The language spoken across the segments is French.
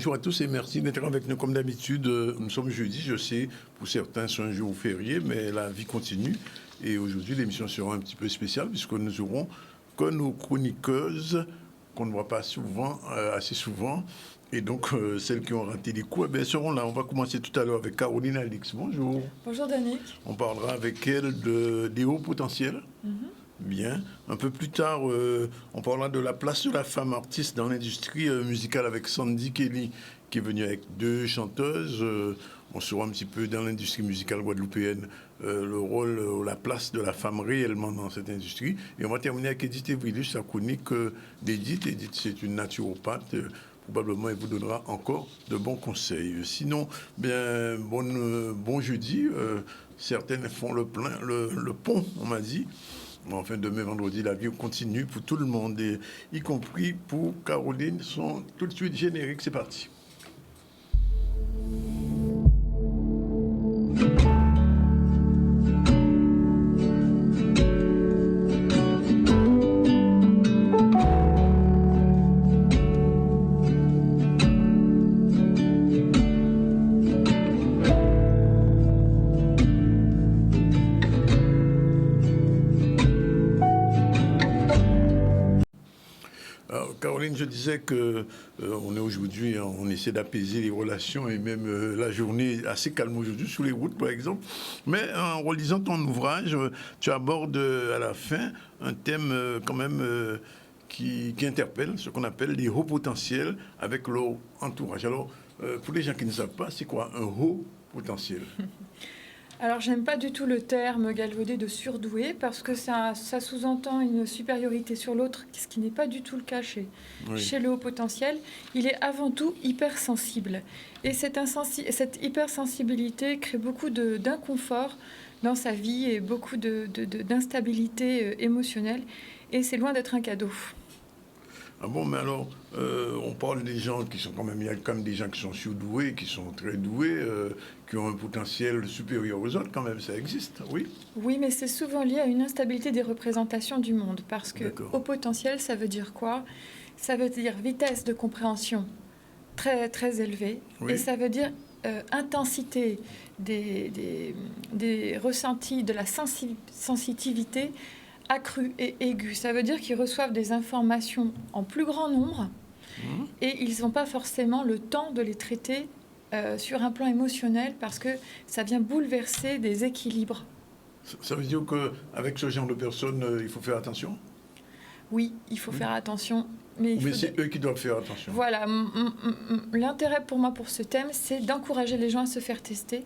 Bonjour à tous et merci d'être avec nous comme d'habitude. Nous sommes jeudi, je sais, pour certains c'est un jour férié, mais la vie continue. Et aujourd'hui, l'émission sera un petit peu spéciale puisque nous aurons que nos chroniqueuses qu'on ne voit pas souvent, assez souvent. Et donc, celles qui ont raté les coups, elles seront là. On va commencer tout à l'heure avec Caroline Alix. Bonjour. Bonjour Danick. On parlera avec elle des hauts potentiels. Bien. Un peu plus tard, on parlera de la place de la femme artiste dans l'industrie musicale avec Sandy Kelly, qui est venue avec deux chanteuses. On saura un petit peu dans l'industrie musicale guadeloupéenne le rôle, la place de la femme réellement dans cette industrie. Et on va terminer avec Edith Evrilus, sa chronique d'Edith. Edith, c'est une naturopathe. Probablement, elle vous donnera encore de bons conseils. Sinon, bien, bon jeudi. Certaines font le pont, on m'a dit. Enfin, demain, vendredi, la vie continue pour tout le monde, et y compris pour Caroline. Sont tout de suite génériques. C'est parti. Caroline, je disais que on est aujourd'hui, on essaie d'apaiser les relations et même la journée est assez calme aujourd'hui sur les routes, par exemple. Mais en relisant ton ouvrage, tu abordes à la fin un thème quand même qui interpelle, ce qu'on appelle les hauts potentiels avec leur entourage. Alors, pour les gens qui ne savent pas, c'est quoi un haut potentiel? Alors, j'aime pas du tout le terme galvaudé de surdoué parce que ça sous-entend une supériorité sur l'autre, ce qui n'est pas du tout le cas chez le haut potentiel. Il est avant tout hypersensible. Et cette hypersensibilité crée beaucoup d'inconfort dans sa vie et beaucoup d'instabilité émotionnelle. Et c'est loin d'être un cadeau. Ah bon, mais alors, on parle des gens qui sont quand même, il y a quand même des gens qui sont surdoués, qui sont très doués, qui ont un potentiel supérieur aux autres, quand même, ça existe, oui? Oui, mais c'est souvent lié à une instabilité des représentations du monde, parce que D'accord. haut potentiel, ça veut dire quoi? Ça veut dire vitesse de compréhension très, très élevée, Oui. et ça veut dire intensité des ressentis, de la sensitivité accrue et aiguë. Ça veut dire qu'ils reçoivent des informations en plus grand nombre et ils n'ont pas forcément le temps de les traiter sur un plan émotionnel parce que ça vient bouleverser des équilibres. Ça veut dire qu'avec ce genre de personnes, il faut faire attention? Oui, il faut faire attention. Mais c'est eux qui doivent faire attention. Voilà. L'intérêt pour moi pour ce thème, c'est d'encourager les gens à se faire tester.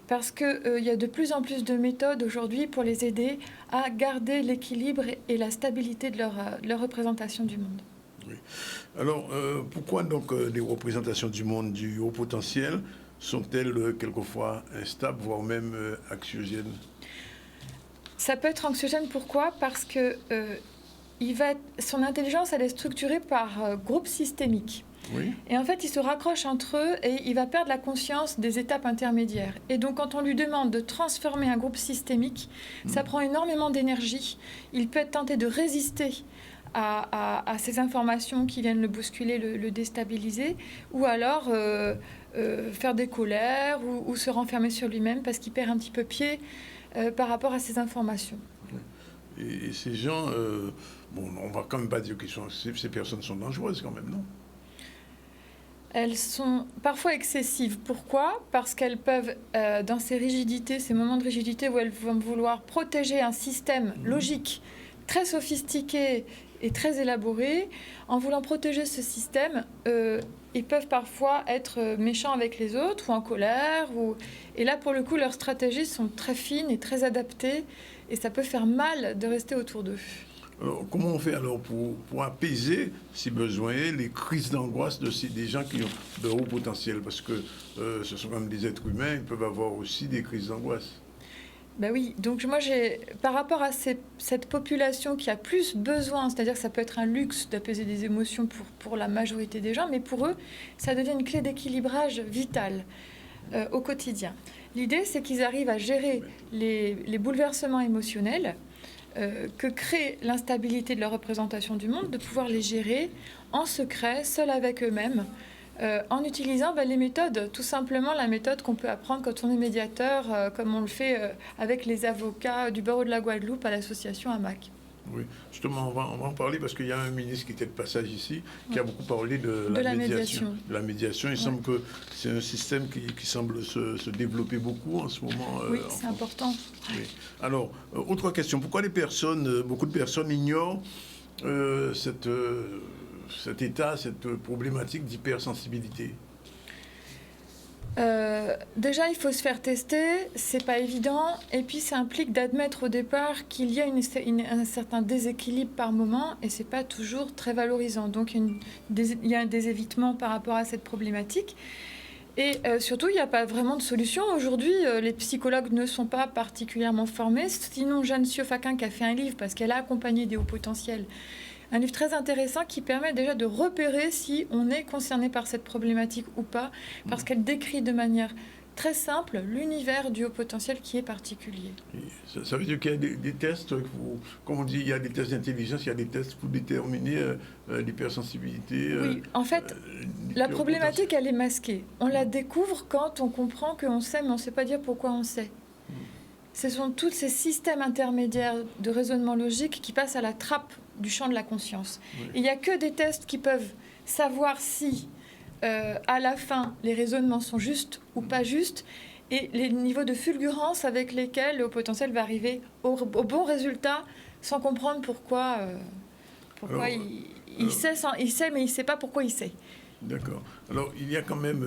Parce qu'il y a de plus en plus de méthodes aujourd'hui pour les aider à garder l'équilibre et la stabilité de leur représentation du monde. Oui. Alors, pourquoi donc les représentations du monde du haut potentiel sont-elles quelquefois instables, voire même anxiogènes? Ça peut être anxiogène, pourquoi? Parce que son intelligence, elle est structurée par groupes systémiques. Oui. Et en fait, il se raccroche entre eux et il va perdre la conscience des étapes intermédiaires. Et donc, quand on lui demande de transformer un groupe systémique, ça prend énormément d'énergie. Il peut être tenté de résister à ces informations qui viennent le bousculer, le déstabiliser, ou alors faire des colères ou se renfermer sur lui-même parce qu'il perd un petit peu pied par rapport à ces informations. Et ces gens, on va quand même pas dire que ces personnes sont dangereuses quand même, non? Elles sont parfois excessives. Pourquoi? Parce qu'elles peuvent, dans ces rigidités, ces moments de rigidité où elles vont vouloir protéger un système logique très sophistiqué et très élaboré, en voulant protéger ce système, ils peuvent parfois être méchants avec les autres ou en colère. Et là, pour le coup, leurs stratégies sont très fines et très adaptées et ça peut faire mal de rester autour d'eux. Alors, comment on fait alors pour apaiser, si besoin, les crises d'angoisse des gens qui ont de haut potentiel? Parce que ce sont quand même des êtres humains, ils peuvent avoir aussi des crises d'angoisse. Ben oui, donc moi, par rapport à cette population qui a plus besoin, c'est-à-dire que ça peut être un luxe d'apaiser des émotions pour la majorité des gens, mais pour eux, ça devient une clé d'équilibrage vitale au quotidien. L'idée, c'est qu'ils arrivent à gérer les bouleversements émotionnels que crée l'instabilité de leur représentation du monde, de pouvoir les gérer en secret, seuls avec eux-mêmes, en utilisant les méthodes, tout simplement la méthode qu'on peut apprendre quand on est médiateur, comme on le fait avec les avocats du barreau de la Guadeloupe à l'association AMAC. Oui, justement, on va en parler parce qu'il y a un ministre qui était de passage ici, qui a beaucoup parlé de la médiation. De la médiation. Il semble que c'est un système qui semble se développer beaucoup en ce moment. Oui, c'est important. Oui. Alors, autre question. Pourquoi beaucoup de personnes ignorent cet état, cette problématique d'hypersensibilité? Déjà, il faut se faire tester, c'est pas évident, et puis ça implique d'admettre au départ qu'il y a un certain déséquilibre par moment, et c'est pas toujours très valorisant. Donc il y a des évitements par rapport à cette problématique. Et surtout, il n'y a pas vraiment de solution. Aujourd'hui, les psychologues ne sont pas particulièrement formés. Sinon, Jeanne Siofakin qui a fait un livre, parce qu'elle a accompagné des hauts potentiels, un livre très intéressant qui permet déjà de repérer si on est concerné par cette problématique ou pas, parce qu'elle décrit de manière très simple l'univers du haut potentiel qui est particulier. Ça veut dire qu'il y a des tests, comme on dit, il y a des tests d'intelligence, il y a des tests pour déterminer l'hypersensibilité. Oui, en fait, la problématique, elle est masquée. On la découvre quand on comprend qu'on sait, mais on ne sait pas dire pourquoi on sait. Ce sont tous ces systèmes intermédiaires de raisonnement logique qui passent à la trappe du champ de la conscience. Oui. Il n'y a que des tests qui peuvent savoir si, à la fin, les raisonnements sont justes ou pas justes, et les niveaux de fulgurance avec lesquels le haut potentiel va arriver au bon résultat, sans comprendre pourquoi il sait, mais il ne sait pas pourquoi il sait. D'accord. Alors, il y a quand même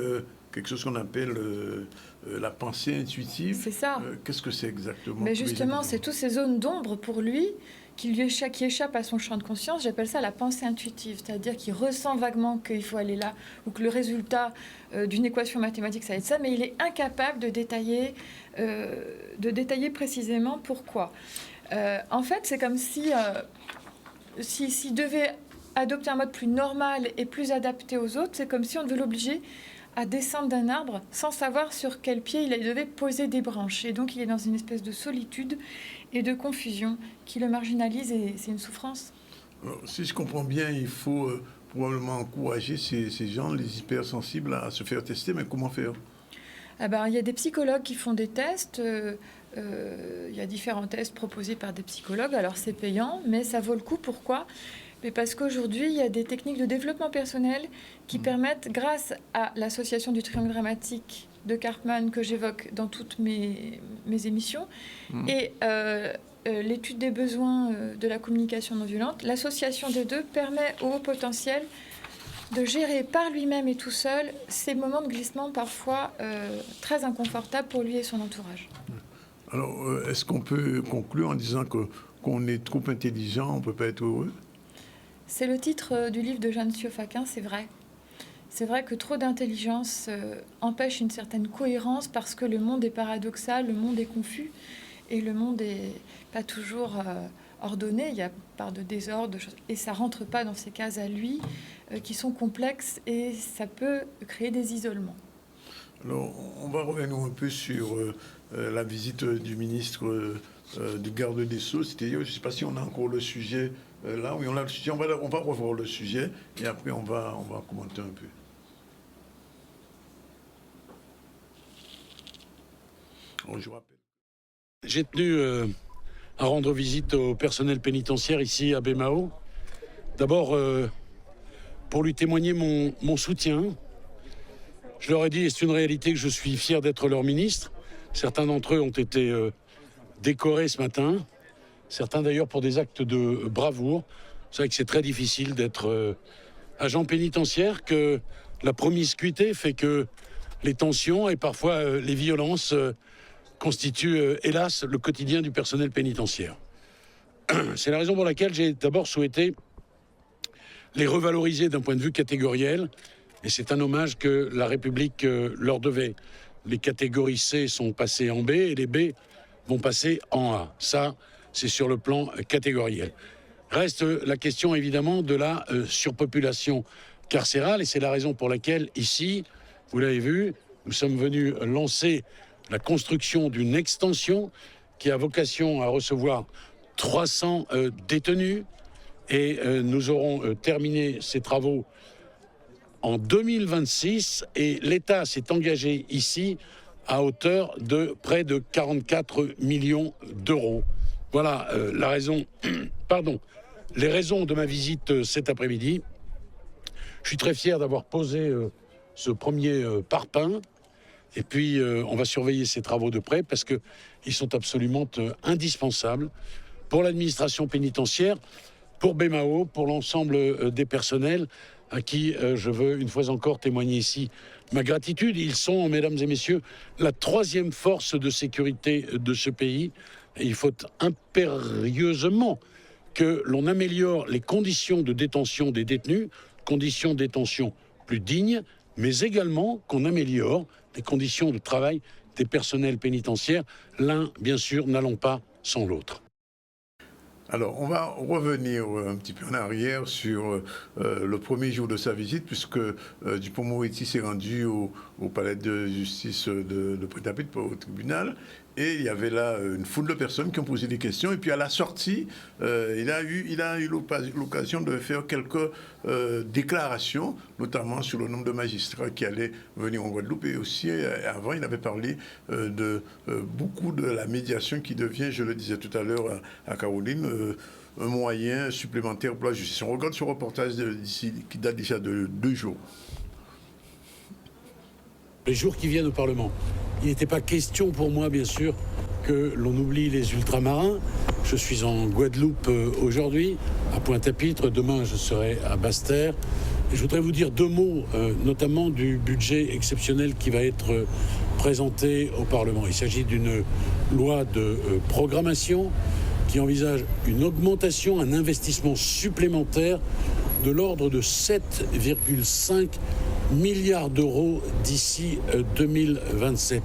quelque chose qu'on appelle la pensée intuitive. C'est ça. Qu'est-ce que c'est exactement? Mais justement, c'est toutes ces zones d'ombre pour lui qui échappe à son champ de conscience. J'appelle ça la pensée intuitive, c'est-à-dire qu'il ressent vaguement qu'il faut aller là, ou que le résultat d'une équation mathématique, ça va être ça, mais il est incapable de détailler précisément pourquoi. En fait, c'est comme si s'il devait adopter un mode plus normal et plus adapté aux autres, c'est comme si on devait l'obliger à descendre d'un arbre sans savoir sur quel pied il devait poser des branches. Et donc, il est dans une espèce de solitude et de confusion qui le marginalise, et c'est une souffrance. Alors, si je comprends bien, il faut probablement encourager ces gens, les hypersensibles, à se faire tester, mais comment faire? Il y a des psychologues qui font des tests. Il y a différents tests proposés par des psychologues. Alors, c'est payant, mais ça vaut le coup. Pourquoi ? Mais parce qu'aujourd'hui, il y a des techniques de développement personnel qui permettent, grâce à l'association du triangle dramatique de Karpman que j'évoque dans toutes mes émissions, et l'étude des besoins de la communication non violente, l'association des deux permet au haut potentiel de gérer par lui-même et tout seul ces moments de glissement parfois très inconfortables pour lui et son entourage. Alors, est-ce qu'on peut conclure en disant qu'on est trop intelligent, on ne peut pas être heureux? C'est le titre du livre de Jeanne Siofakin, c'est vrai. C'est vrai que trop d'intelligence empêche une certaine cohérence parce que le monde est paradoxal, le monde est confus et le monde n'est pas toujours ordonné. Il y a part de désordre, de choses, et ça ne rentre pas dans ces cases à lui qui sont complexes et ça peut créer des isolements. Alors, on va revenir un peu sur la visite du ministre du garde des Sceaux. C'est-à-dire, je ne sais pas si on a encore le sujet là. Oui, on a le sujet. On va revoir le sujet et après on va commenter un peu. Alors, je rappelle. J'ai tenu à rendre visite au personnel pénitentiaire ici à Baie-Mahault. D'abord, pour lui témoigner mon soutien. Je leur ai dit, et c'est une réalité, que je suis fier d'être leur ministre. Certains d'entre eux ont été décorés ce matin. Certains d'ailleurs pour des actes de bravoure. C'est vrai que c'est très difficile d'être agent pénitentiaire, que la promiscuité fait que les tensions et parfois les violences constituent, hélas, le quotidien du personnel pénitentiaire. C'est la raison pour laquelle j'ai d'abord souhaité les revaloriser d'un point de vue catégoriel, et c'est un hommage que la République leur devait. Les catégories C sont passées en B et les B vont passer en A. Ça, c'est sur le plan catégoriel. Reste la question, évidemment, de la surpopulation carcérale, et c'est la raison pour laquelle, ici, vous l'avez vu, nous sommes venus lancer la construction d'une extension qui a vocation à recevoir 300 détenus, et nous aurons terminé ces travaux en 2026 et l'État s'est engagé ici à hauteur de près de 44 millions d'euros. Voilà la raison, les raisons de ma visite cet après-midi. Je suis très fier d'avoir posé ce premier parpaing. Et puis, on va surveiller ces travaux de près parce qu'ils sont absolument indispensables pour l'administration pénitentiaire, pour BMAO, pour l'ensemble des personnels à qui je veux une fois encore témoigner ici ma gratitude. Ils sont, mesdames et messieurs, la troisième force de sécurité de ce pays. Et il faut impérieusement que l'on améliore les conditions de détention des détenus, conditions de détention plus dignes, mais également qu'on améliore les conditions de travail des personnels pénitentiaires, l'un, bien sûr, n'allant pas sans l'autre. Alors, on va revenir un petit peu en arrière sur le premier jour de sa visite, puisque Dupond-Moretti s'est rendu au palais de justice de Pointe-à-Pitre, au tribunal, et il y avait là une foule de personnes qui ont posé des questions. Et puis à la sortie, il a eu l'occasion de faire quelques déclarations, notamment sur le nombre de magistrats qui allaient venir en Guadeloupe. Et aussi, avant, il avait parlé de beaucoup de la médiation qui devient, je le disais tout à l'heure à Caroline, un moyen supplémentaire pour la justice. On regarde ce reportage d'ici, qui date déjà de 2 jours. Les jours qui viennent au Parlement. Il n'était pas question pour moi, bien sûr, que l'on oublie les ultramarins. Je suis en Guadeloupe aujourd'hui, à Pointe-à-Pitre. Demain, je serai à Basse-Terre. Et je voudrais vous dire 2 mots, notamment du budget exceptionnel qui va être présenté au Parlement. Il s'agit d'une loi de programmation qui envisage une augmentation, un investissement supplémentaire de l'ordre de 7,5 milliards d'euros d'ici 2027.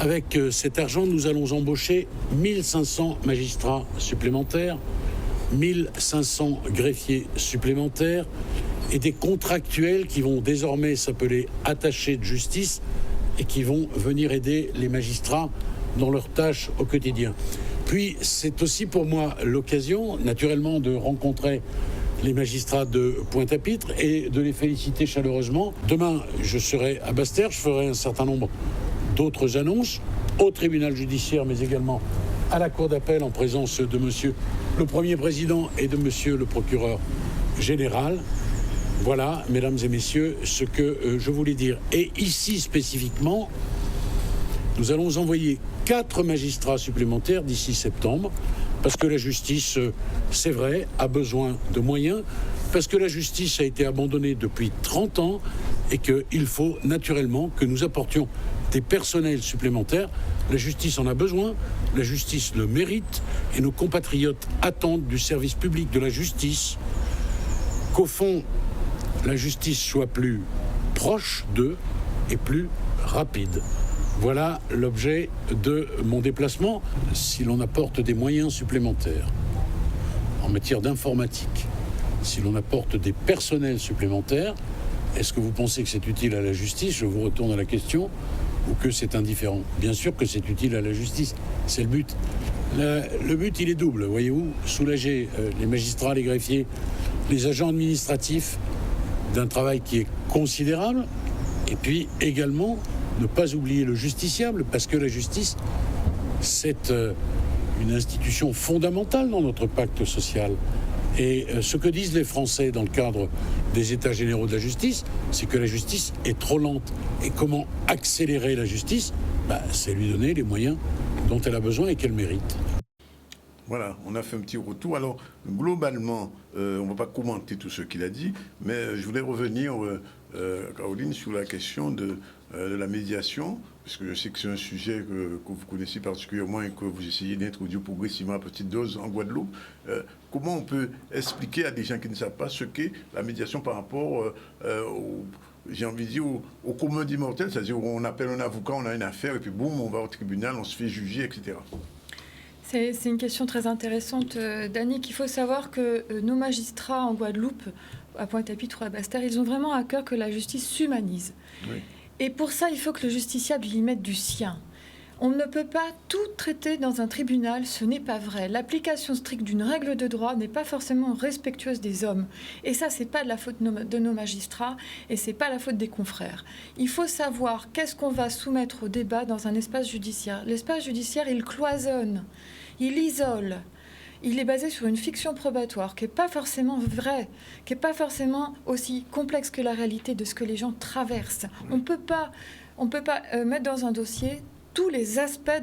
Avec cet argent, nous allons embaucher 1500 magistrats supplémentaires, 1500 greffiers supplémentaires et des contractuels qui vont désormais s'appeler attachés de justice et qui vont venir aider les magistrats dans leurs tâches au quotidien. Puis c'est aussi pour moi l'occasion, naturellement, de rencontrer les magistrats de Pointe-à-Pitre et de les féliciter chaleureusement. Demain, je serai à Basse-Terre, je ferai un certain nombre d'autres annonces au tribunal judiciaire, mais également à la cour d'appel en présence de monsieur le Premier Président et de monsieur le procureur général. Voilà, mesdames et messieurs, ce que je voulais dire. Et ici, spécifiquement, nous allons envoyer 4 magistrats supplémentaires d'ici septembre, parce que la justice, c'est vrai, a besoin de moyens, parce que la justice a été abandonnée depuis 30 ans et qu'il faut naturellement que nous apportions des personnels supplémentaires. La justice en a besoin, la justice le mérite, et nos compatriotes attendent du service public de la justice qu'au fond, la justice soit plus proche d'eux et plus rapide. Voilà l'objet de mon déplacement. Si l'on apporte des moyens supplémentaires en matière d'informatique, si l'on apporte des personnels supplémentaires, est-ce que vous pensez que c'est utile à la justice? Je vous retourne à la question. Ou que c'est indifférent? Bien sûr que c'est utile à la justice. C'est le but. Le but, il est double, voyez-vous. Soulager les magistrats, les greffiers, les agents administratifs d'un travail qui est considérable. Et puis également, ne pas oublier le justiciable, parce que la justice, c'est une institution fondamentale dans notre pacte social. Et ce que disent les Français dans le cadre des États généraux de la justice, c'est que la justice est trop lente. Et comment accélérer la justice? C'est lui donner les moyens dont elle a besoin et qu'elle mérite. Voilà, on a fait un petit retour. Alors, globalement, on ne va pas commenter tout ce qu'il a dit, mais je voulais revenir, Caroline, sur la question de la médiation, parce que je sais que c'est un sujet que vous connaissez particulièrement et que vous essayez d'introduire progressivement à petite dose en Guadeloupe. Comment on peut expliquer à des gens qui ne savent pas ce qu'est la médiation par rapport j'ai envie de dire, au commun des mortels, c'est-à-dire où on appelle un avocat, on a une affaire, et puis boum, on va au tribunal, on se fait juger, etc. C'est une question très intéressante, Danick. Il faut savoir que nos magistrats en Guadeloupe, à Pointe-à-Pitre ou à Basse-Terre, ils ont vraiment à cœur que la justice s'humanise. Oui. Et pour ça, il faut que le justiciable y mette du sien. On ne peut pas tout traiter dans un tribunal, ce n'est pas vrai. L'application stricte d'une règle de droit n'est pas forcément respectueuse des hommes. Et ça, c'est pas de la faute de nos magistrats et c'est pas la faute des confrères. Il faut savoir qu'est-ce qu'on va soumettre au débat dans un espace judiciaire. L'espace judiciaire, il cloisonne, il isole. Il est basé sur une fiction probatoire qui n'est pas forcément vraie, qui n'est pas forcément aussi complexe que la réalité de ce que les gens traversent. On ne peut pas mettre dans un dossier tous les aspects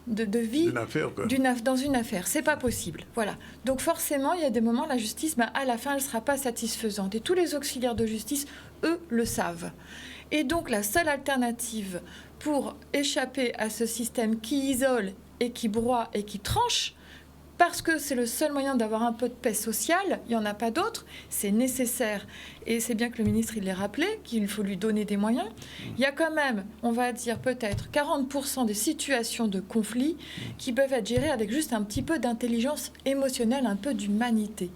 de vie dans une affaire. C'est pas possible. Voilà. Donc forcément, il y a des moments, la justice, à la fin, elle ne sera pas satisfaisante. Et tous les auxiliaires de justice, eux, le savent. Et donc, la seule alternative pour échapper à ce système qui isole et qui broie et qui tranche, parce que c'est le seul moyen d'avoir un peu de paix sociale, il n'y en a pas d'autre, c'est nécessaire. Et c'est bien que le ministre il l'ait rappelé, qu'il faut lui donner des moyens. Il y a quand même, on va dire peut-être 40% des situations de conflit qui peuvent être gérées avec juste un petit peu d'intelligence émotionnelle, un peu d'humanité.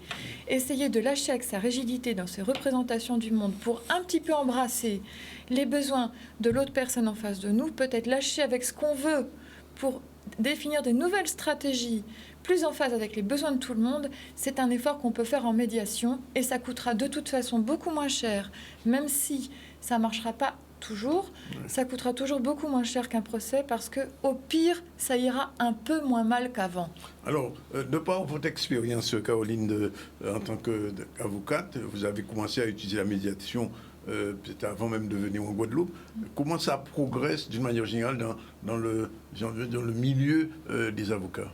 Essayer de lâcher avec sa rigidité dans ses représentations du monde pour un petit peu embrasser les besoins de l'autre personne en face de nous, peut-être lâcher avec ce qu'on veut pour définir de nouvelles stratégies plus en phase avec les besoins de tout le monde, c'est un effort qu'on peut faire en médiation et ça coûtera de toute façon beaucoup moins cher, même si ça ne marchera pas toujours, ça coûtera toujours beaucoup moins cher qu'un procès parce qu'au pire, ça ira un peu moins mal qu'avant. Alors, de par votre expérience, Caroline, en tant qu'avocate, vous avez commencé à utiliser la médiation peut-être avant même de venir en Guadeloupe. Comment ça progresse d'une manière générale dans le milieu des avocats?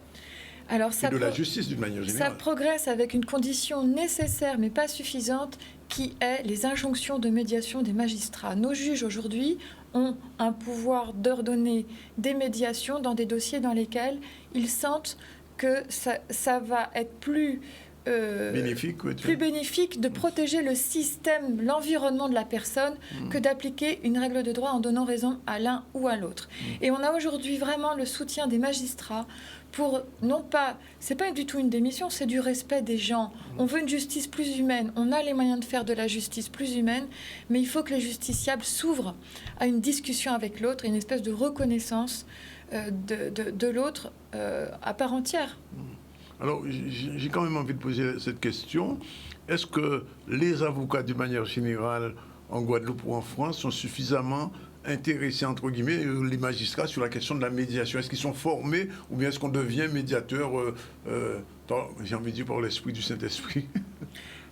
Alors, et de la justice d'une manière générale. Ça progresse avec une condition nécessaire mais pas suffisante qui est les injonctions de médiation des magistrats. Nos juges aujourd'hui ont un pouvoir d'ordonner des médiations dans des dossiers dans lesquels ils sentent que ça va être plus bénéfique de protéger le système, l'environnement de la personne que d'appliquer une règle de droit en donnant raison à l'un ou à l'autre. Et on a aujourd'hui vraiment le soutien des magistrats pour, non pas, c'est pas du tout une démission, c'est du respect des gens. On veut une justice plus humaine, on a les moyens de faire de la justice plus humaine, mais il faut que les justiciables s'ouvrent à une discussion avec l'autre, une espèce de reconnaissance de l'autre à part entière. Alors, j'ai quand même envie de poser cette question. Est-ce que les avocats, d'une manière générale, en Guadeloupe ou en France, sont suffisamment intéressés, entre guillemets, les magistrats, sur la question de la médiation? Est-ce qu'ils sont formés ou bien est-ce qu'on devient médiateur, j'ai envie de dire, par l'esprit du Saint-Esprit?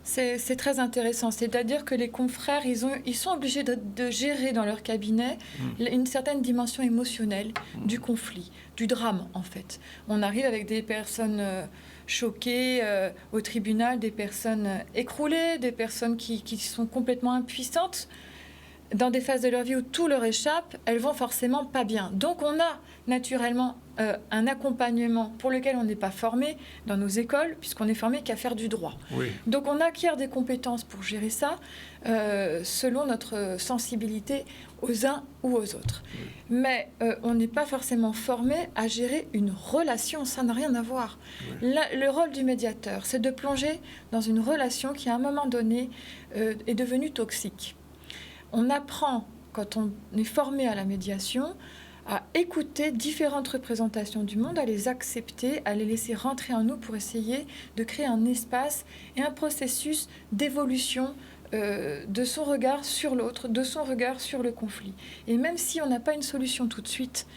C'est très intéressant. C'est-à-dire que les confrères, ils sont obligés de gérer dans leur cabinet une certaine dimension émotionnelle du conflit, du drame, en fait. On arrive avec des personnes choquées au tribunal, des personnes écroulées, des personnes qui sont complètement impuissantes. Dans des phases de leur vie où tout leur échappe, elles vont forcément pas bien. Donc on a naturellement un accompagnement pour lequel on n'est pas formé dans nos écoles, puisqu'on est formé qu'à faire du droit. Oui. Donc on acquiert des compétences pour gérer ça selon notre sensibilité aux uns ou aux autres. Oui. Mais on n'est pas forcément formé à gérer une relation, ça n'a rien à voir. Oui. Le rôle du médiateur, c'est de plonger dans une relation qui à un moment donné est devenue toxique. On apprend, quand on est formé à la médiation, à écouter différentes représentations du monde, à les accepter, à les laisser rentrer en nous pour essayer de créer un espace et un processus d'évolution de son regard sur l'autre, de son regard sur le conflit. Et même si on n'a pas une solution tout de suite,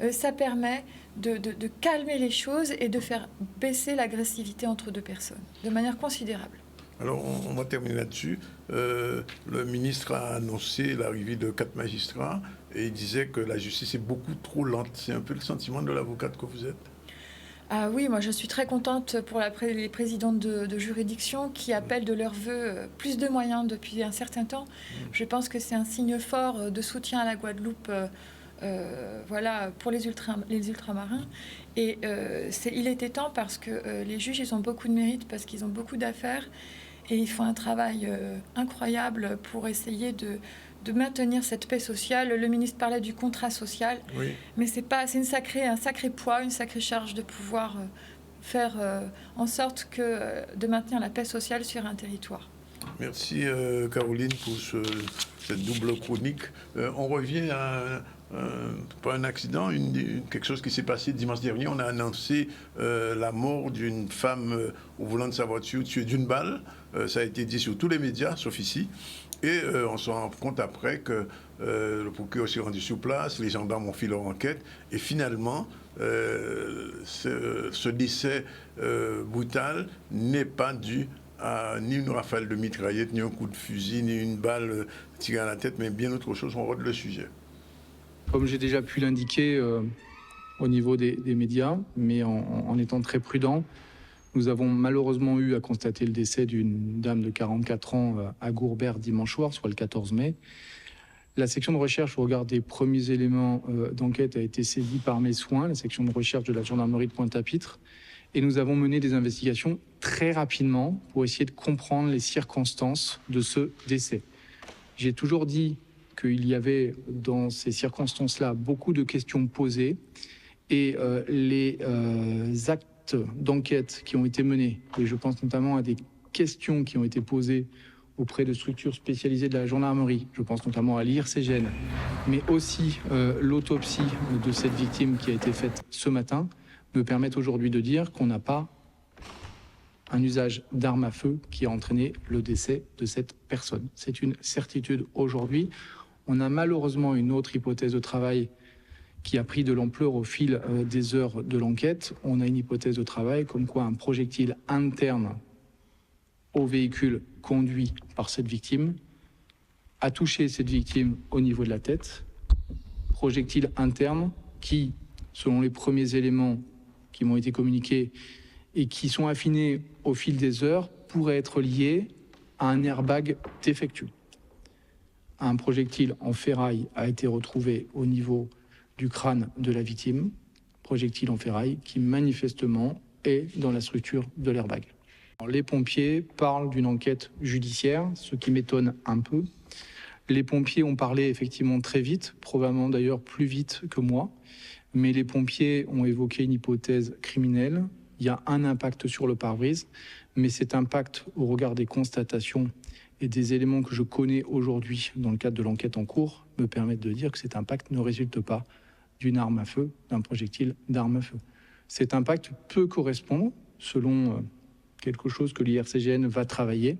ça permet de calmer les choses et de faire baisser l'agressivité entre deux personnes de manière considérable. Alors, on va terminer là-dessus. Le ministre a annoncé l'arrivée de 4 magistrats et il disait que la justice est beaucoup trop lente. C'est un peu le sentiment de l'avocate que vous êtes? Ah oui, moi je suis très contente pour les présidentes de juridiction qui appellent de leur vœu plus de moyens depuis un certain temps. Je pense que c'est un signe fort de soutien à la Guadeloupe voilà, pour les ultramarins. Et il était temps parce que les juges, ils ont beaucoup de mérite, parce qu'ils ont beaucoup d'affaires. Et ils font un travail incroyable pour essayer de maintenir cette paix sociale. Le ministre parlait du contrat social, oui. Mais c'est un sacré poids, une sacrée charge de pouvoir faire en sorte de maintenir la paix sociale sur un territoire. Merci Caroline pour cette double chronique. On revient à pas un accident, quelque chose qui s'est passé dimanche dernier. On a annoncé la mort d'une femme au volant de sa voiture tuée d'une balle. Ça a été dit sur tous les médias, sauf ici. Et on se rend compte après que le procureur s'est rendu sur place, les gendarmes ont fait leur enquête. Et finalement, ce décès brutal n'est pas dû à ni une rafale de mitraillette, ni un coup de fusil, ni une balle tirée à la tête, mais bien autre chose. On rôde le sujet. Comme j'ai déjà pu l'indiquer au niveau des médias, mais en étant très prudent, nous avons malheureusement eu à constater le décès d'une dame de 44 ans à Gourbert dimanche soir, soit le 14 mai. La section de recherche, au regard des premiers éléments d'enquête, a été saisie par mes soins, la section de recherche de la gendarmerie de Pointe-à-Pitre. Et nous avons mené des investigations très rapidement pour essayer de comprendre les circonstances de ce décès. J'ai toujours dit qu'il y avait dans ces circonstances-là beaucoup de questions posées et les actes d'enquête qui ont été menés, et je pense notamment à des questions qui ont été posées auprès de structures spécialisées de la gendarmerie, je pense notamment à l'IRCGN, mais aussi l'autopsie de cette victime qui a été faite ce matin, me permettent aujourd'hui de dire qu'on n'a pas un usage d'armes à feu qui a entraîné le décès de cette personne. C'est une certitude aujourd'hui. On a malheureusement une autre hypothèse de travail qui a pris de l'ampleur au fil des heures de l'enquête. On a une hypothèse de travail comme quoi un projectile interne au véhicule conduit par cette victime a touché cette victime au niveau de la tête. Projectile interne qui, selon les premiers éléments qui m'ont été communiqués et qui sont affinés au fil des heures, pourrait être lié à un airbag défectueux. Un projectile en ferraille a été retrouvé au niveau du crâne de la victime, projectile en ferraille qui manifestement est dans la structure de l'airbag. Les pompiers parlent d'une enquête judiciaire, ce qui m'étonne un peu. Les pompiers ont parlé effectivement très vite, probablement d'ailleurs plus vite que moi, mais les pompiers ont évoqué une hypothèse criminelle. Il y a un impact sur le pare-brise, mais cet impact, au regard des constatations et des éléments que je connais aujourd'hui dans le cadre de l'enquête en cours, me permettent de dire que cet impact ne résulte pas d'une arme à feu, d'un projectile d'arme à feu. Cet impact peut correspondre, selon quelque chose que l'IRCGN va travailler,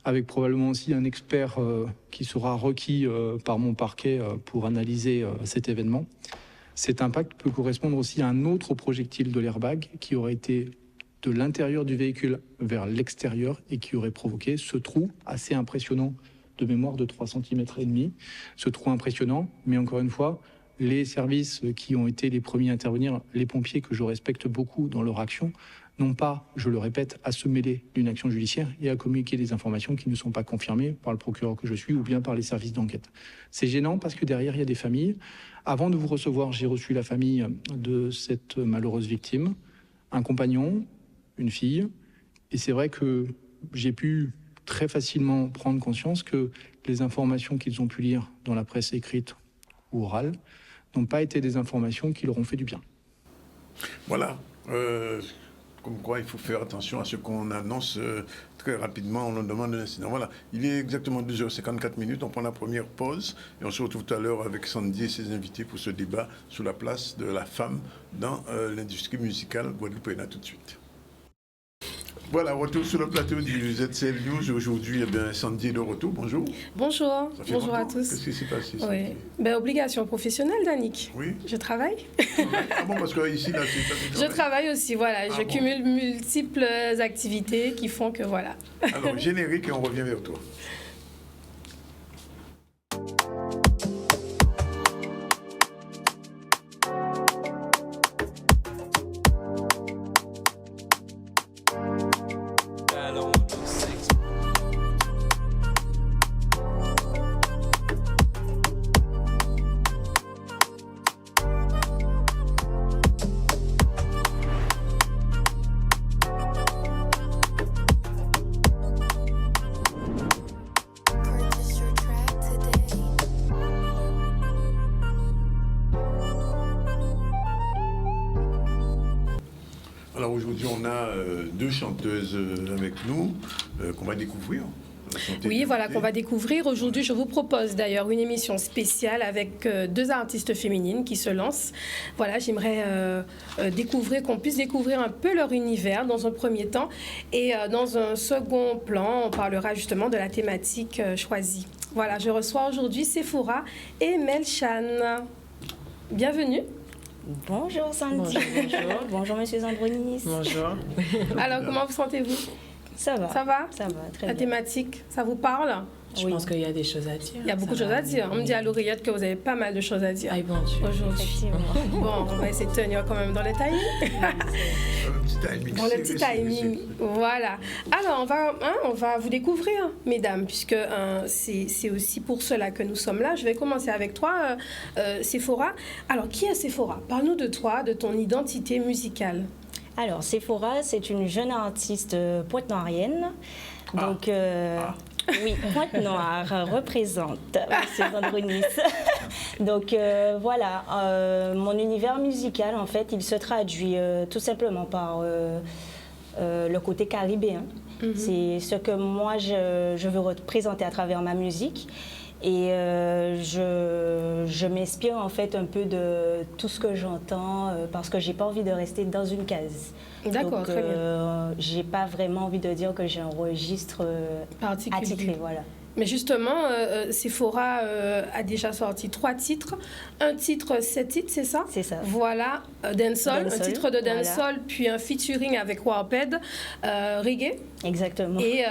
avec probablement aussi un expert qui sera requis par mon parquet pour analyser cet événement. Cet impact peut correspondre aussi à un autre projectile de l'airbag qui aurait été de l'intérieur du véhicule vers l'extérieur et qui aurait provoqué ce trou assez impressionnant de mémoire de 3,5 cm. Ce trou impressionnant, mais encore une fois, les services qui ont été les premiers à intervenir, les pompiers que je respecte beaucoup dans leur action, n'ont pas, je le répète, à se mêler d'une action judiciaire et à communiquer des informations qui ne sont pas confirmées par le procureur que je suis ou bien par les services d'enquête. C'est gênant parce que derrière, il y a des familles. Avant de vous recevoir, j'ai reçu la famille de cette malheureuse victime, un compagnon, une fille, et c'est vrai que j'ai pu très facilement prendre conscience que les informations qu'ils ont pu lire dans la presse écrite ou orale n'ont pas été des informations qui leur ont fait du bien. Voilà. Comme quoi, il faut faire attention à ce qu'on annonce très rapidement. On nous demande un incident. Voilà. Il est exactement 2h54. On prend la première pause et on se retrouve tout à l'heure avec Sandy et ses invités pour ce débat sur la place de la femme dans l'industrie musicale guadeloupéenne. À tout de suite. Voilà, retour sur le plateau du ZCL News. Aujourd'hui, Sandy est de retour. Bonjour. Bonjour. Bonjour à tous. Qu'est-ce qui s'est passé? Oui. Obligation professionnelle, Danick. Oui. Je travaille. Ah bon, parce que ici, là, c'est... Je travaille aussi, voilà. Je cumule multiples activités qui font que, voilà. Alors, générique et on revient vers toi. Alors aujourd'hui, on a deux chanteuses avec nous qu'on va découvrir. Oui, voilà, qu'on va découvrir. Aujourd'hui, je vous propose d'ailleurs une émission spéciale avec 2 artistes féminines qui se lancent. Voilà, j'aimerais qu'on puisse découvrir un peu leur univers dans un premier temps. Et dans un second plan, on parlera justement de la thématique choisie. Voilà, je reçois aujourd'hui Sephora et Melchan. Bienvenue. Bonjour Sandy. Bonjour. Bonjour Monsieur Zandronis. Bonjour. Alors, comment vous sentez-vous? Ça va. Ça va? Ça va, très La bien. thématique, ça vous parle? Je pense qu'il y a des choses à dire. Il y a beaucoup de choses à dire. On me dit à l'oreillette que vous avez pas mal de choses à dire Ah, bon Dieu. aujourd'hui. Effectivement. Bon, on va essayer de tenir quand même dans le timing. Dans le petit timing. Voilà. Alors, on va vous découvrir, mesdames, puisque c'est aussi pour cela que nous sommes là. Je vais commencer avec toi, Sephora. Alors, qui est Sephora? Parle-nous de toi, de ton identité musicale. Alors, Sephora, c'est une jeune artiste pointe-noirienne. Donc, oui, Pointe-Noire représente Monsieur Zandronis. Donc, voilà, mon univers musical, en fait, il se traduit tout simplement par le côté caribéen. C'est ce que moi, je veux représenter à travers ma musique. Et je m'inspire en fait un peu de tout ce que j'entends parce que j'ai pas envie de rester dans une case. D'accord, très bien. J'ai pas vraiment envie de dire que j'ai un registre attitré, voilà. Mais justement, Sephora a déjà sorti 3 titres. Un titre, 7 titres, c'est ça? C'est ça. Voilà, Dancehall, un titre de Dancehall, voilà. Puis un featuring avec Warped, Reggae. Exactement. Et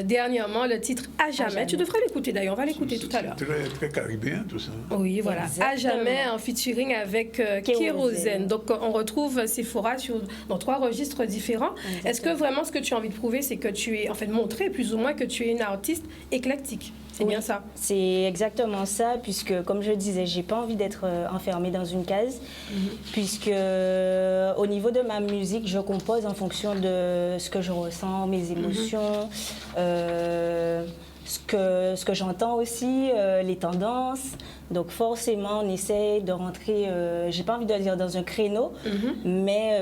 dernièrement, le titre À jamais. jamais. Tu devrais l'écouter d'ailleurs, on va l'écouter tout à l'heure. Très, très caribéen, tout ça. Oui, voilà. À Exactement. jamais, un featuring avec Kérosène. Donc, on retrouve Sephora dans 3 registres différents. Exactement. Est-ce que vraiment ce que tu as envie de prouver, c'est que tu es, en fait, montrer plus ou moins que tu es une artiste éclectique? C'est Oui, bien ça? C'est exactement ça, puisque comme je disais, j'ai pas envie d'être enfermée dans une case, puisque au niveau de ma musique, je compose en fonction de ce que je ressens, mes émotions, ce que j'entends aussi, les tendances. Donc forcément, on essaie de rentrer, j'ai pas envie de dire dans un créneau, mais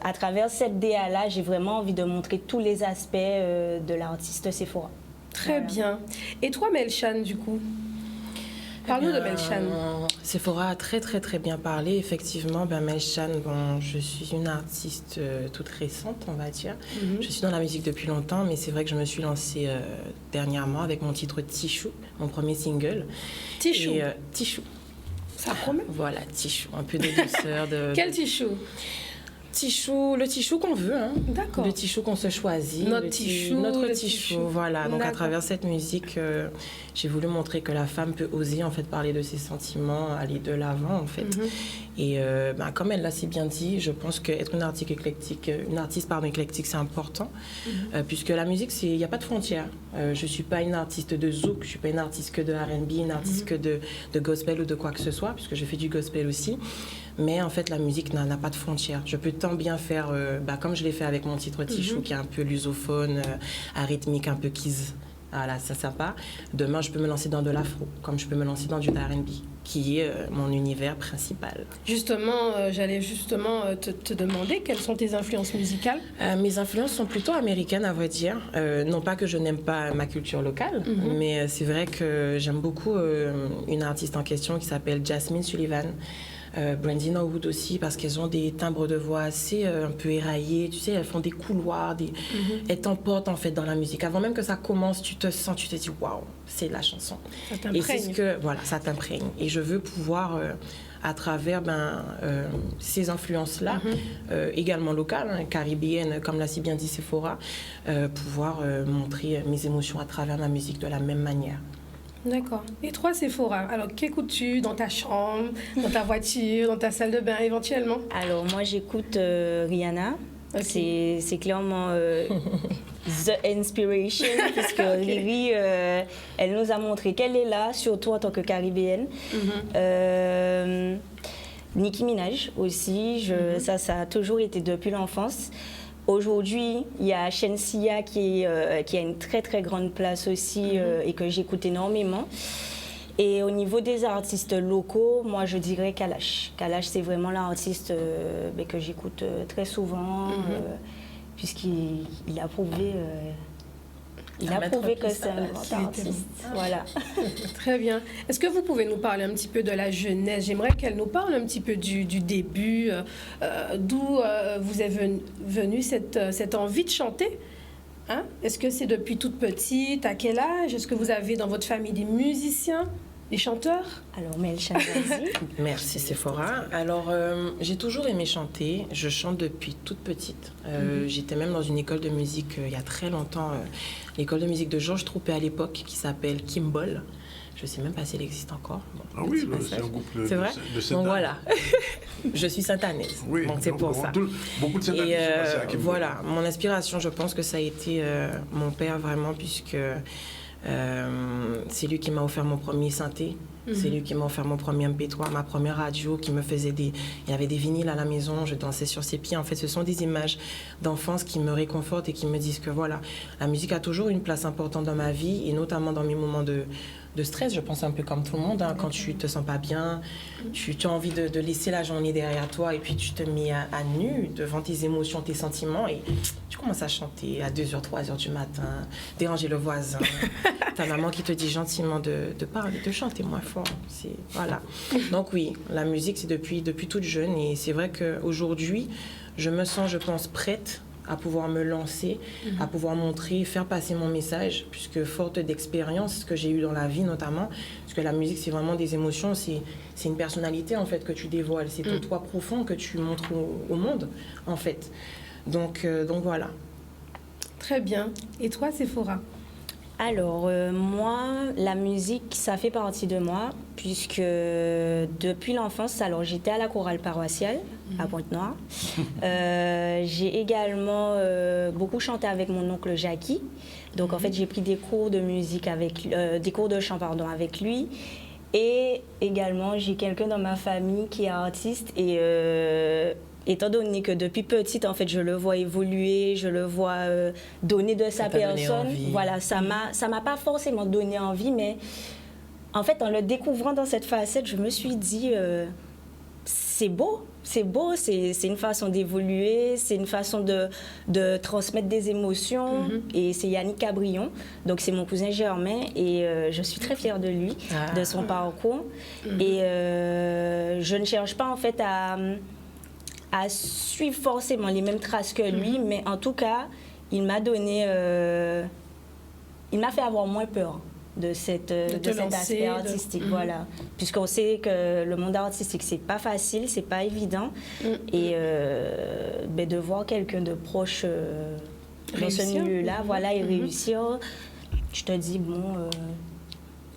à travers cette DA-là, j'ai vraiment envie de montrer tous les aspects de l'artiste Sephora. Très bien. Et toi, Melchan, du coup? Parle-nous de Melchan. Sephora a très très très bien parlé. Effectivement, Melchan, bon, je suis une artiste toute récente, on va dire. Je suis dans la musique depuis longtemps, mais c'est vrai que je me suis lancée dernièrement avec mon titre Tichou, mon premier single. Tichou. Et, Tichou. Ça promet. Voilà, Tichou. Un peu de douceur. Quel Tichou? Tichou, le Tichou qu'on veut, hein. D'accord. Le Tichou qu'on se choisit. Notre Tichou, Notre le Tichou, Tichou. voilà. Donc à D'accord. travers cette musique, j'ai voulu montrer que la femme peut oser en fait parler de ses sentiments, aller de l'avant en fait. Et comme elle l'a si bien dit, je pense qu'être une artiste éclectique, c'est important, puisque la musique, il n'y a pas de frontières. Je suis pas une artiste de zouk, je suis pas une artiste que de R&B, une artiste que de gospel ou de quoi que ce soit, puisque je fais du gospel aussi. Mais en fait, la musique n'a pas de frontières. Je peux tant bien faire, comme je l'ai fait avec mon titre Tichou, qui est un peu lusophone, arythmique, un peu keys. Voilà, ça sympa. Demain, je peux me lancer dans de l'afro, comme je peux me lancer dans du R&B, qui est mon univers principal. Justement, j'allais justement te demander quelles sont tes influences musicales. Mes influences sont plutôt américaines, à vrai dire. Non pas que je n'aime pas ma culture locale, mais c'est vrai que j'aime beaucoup une artiste en question qui s'appelle Jasmine Sullivan. Brandy Norwood aussi, parce qu'elles ont des timbres de voix assez un peu éraillés, tu sais, elles font des couloirs, elles t'emportent en fait dans la musique. Avant même que ça commence, tu te sens, tu te dis waouh, c'est la chanson. Ça t'imprègne. Et c'est ce que, voilà, ça t'imprègne. Et je veux pouvoir, à travers ces influences-là, également locales, caribéennes, comme l'a si bien dit Sephora, pouvoir montrer mes émotions à travers ma musique de la même manière. D'accord. Et toi, Sephora, alors qu'écoutes-tu dans ta chambre, dans ta voiture, dans ta salle de bain éventuellement? Alors moi j'écoute Rihanna. Ok. C'est clairement the inspiration, puisque Riri, elle nous a montré qu'elle est là, surtout en tant que caribéenne. Nicki Minaj aussi, ça a toujours été depuis l'enfance. Aujourd'hui, il y a Shensia qui a une très très grande place aussi et que j'écoute énormément. Et au niveau des artistes locaux, moi je dirais Kalash. Kalash, c'est vraiment l'artiste que j'écoute très souvent, puisqu'il a prouvé Il a prouvé que c'est un grand artiste. Voilà. Très bien. Est-ce que vous pouvez nous parler un petit peu de la jeunesse? J'aimerais qu'elle nous parle un petit peu du début, d'où vous est venue cette envie de chanter. Hein? Est-ce que c'est depuis toute petite? À quel âge? Est-ce que vous avez dans votre famille des musiciens, des chanteurs? Alors, Melcha, vas-y. Merci Sephora. Alors, j'ai toujours aimé chanter. Je chante depuis toute petite. J'étais même dans une école de musique il y a très longtemps, l'école de musique de Georges Troupé à l'époque, qui s'appelle Kimball. Je ne sais même pas si elle existe encore. Bon, ah oui, c'est un groupe c'est vrai? de Sainte-Anne. Donc voilà, je suis sainte-anaise. Oui, donc c'est pour ça. Beaucoup de Sainte-Anne sont passés à Kimball. Voilà, mon inspiration, je pense que ça a été mon père vraiment, puisque c'est lui qui m'a offert mon premier synthé. C'est lui qui m'a offert mon premier MP3, ma première radio, qui me faisait Il y avait des vinyles à la maison, je dansais sur ses pieds. En fait, ce sont des images d'enfance qui me réconfortent et qui me disent que voilà, la musique a toujours une place importante dans ma vie, et notamment dans mes moments de stress, je pense un peu comme tout le monde, hein, quand tu te sens pas bien, tu as envie de laisser la journée derrière toi, et puis tu te mets à nu devant tes émotions, tes sentiments, et tu commences à chanter à 2h, 3h du matin, déranger le voisin, ta maman qui te dit gentiment de parler, de chanter moins fort. Voilà. Donc oui, la musique, c'est depuis toute jeune, et c'est vrai qu'aujourd'hui, je me sens, je pense, prête à pouvoir me lancer, à pouvoir montrer, faire passer mon message, puisque forte d'expériences que j'ai eues dans la vie notamment, parce que la musique, c'est vraiment des émotions, c'est une personnalité en fait que tu dévoiles, c'est ton toi profond que tu montres au monde en fait. Donc voilà. Très bien. Et toi, Sephora? Alors, moi, la musique, ça fait partie de moi, puisque depuis l'enfance, alors j'étais à la chorale paroissiale à Pointe-Noire. J'ai également beaucoup chanté avec mon oncle Jackie. Donc, en fait, j'ai pris des cours de musique des cours de chant, avec lui. Et également, j'ai quelqu'un dans ma famille qui est artiste et étant donné que depuis petite, en fait, je le vois évoluer, je le vois donner de sa personne. Voilà, ça m'a pas forcément donné envie, mais en fait, en le découvrant dans cette facette, je me suis dit, c'est beau, c'est une façon d'évoluer, c'est une façon de transmettre des émotions. Et c'est Yannick Cabrion, donc c'est mon cousin Germain, et je suis très fière de lui, de son parcours. Et je ne cherche pas, en fait, à suivre forcément les mêmes traces que lui, mais en tout cas, il m'a fait avoir moins peur de cet aspect artistique, voilà. Puisqu'on sait que le monde artistique, c'est pas facile, c'est pas évident, et de voir quelqu'un de proche dans ce milieu-là, voilà, et réussir, je te dis, bon...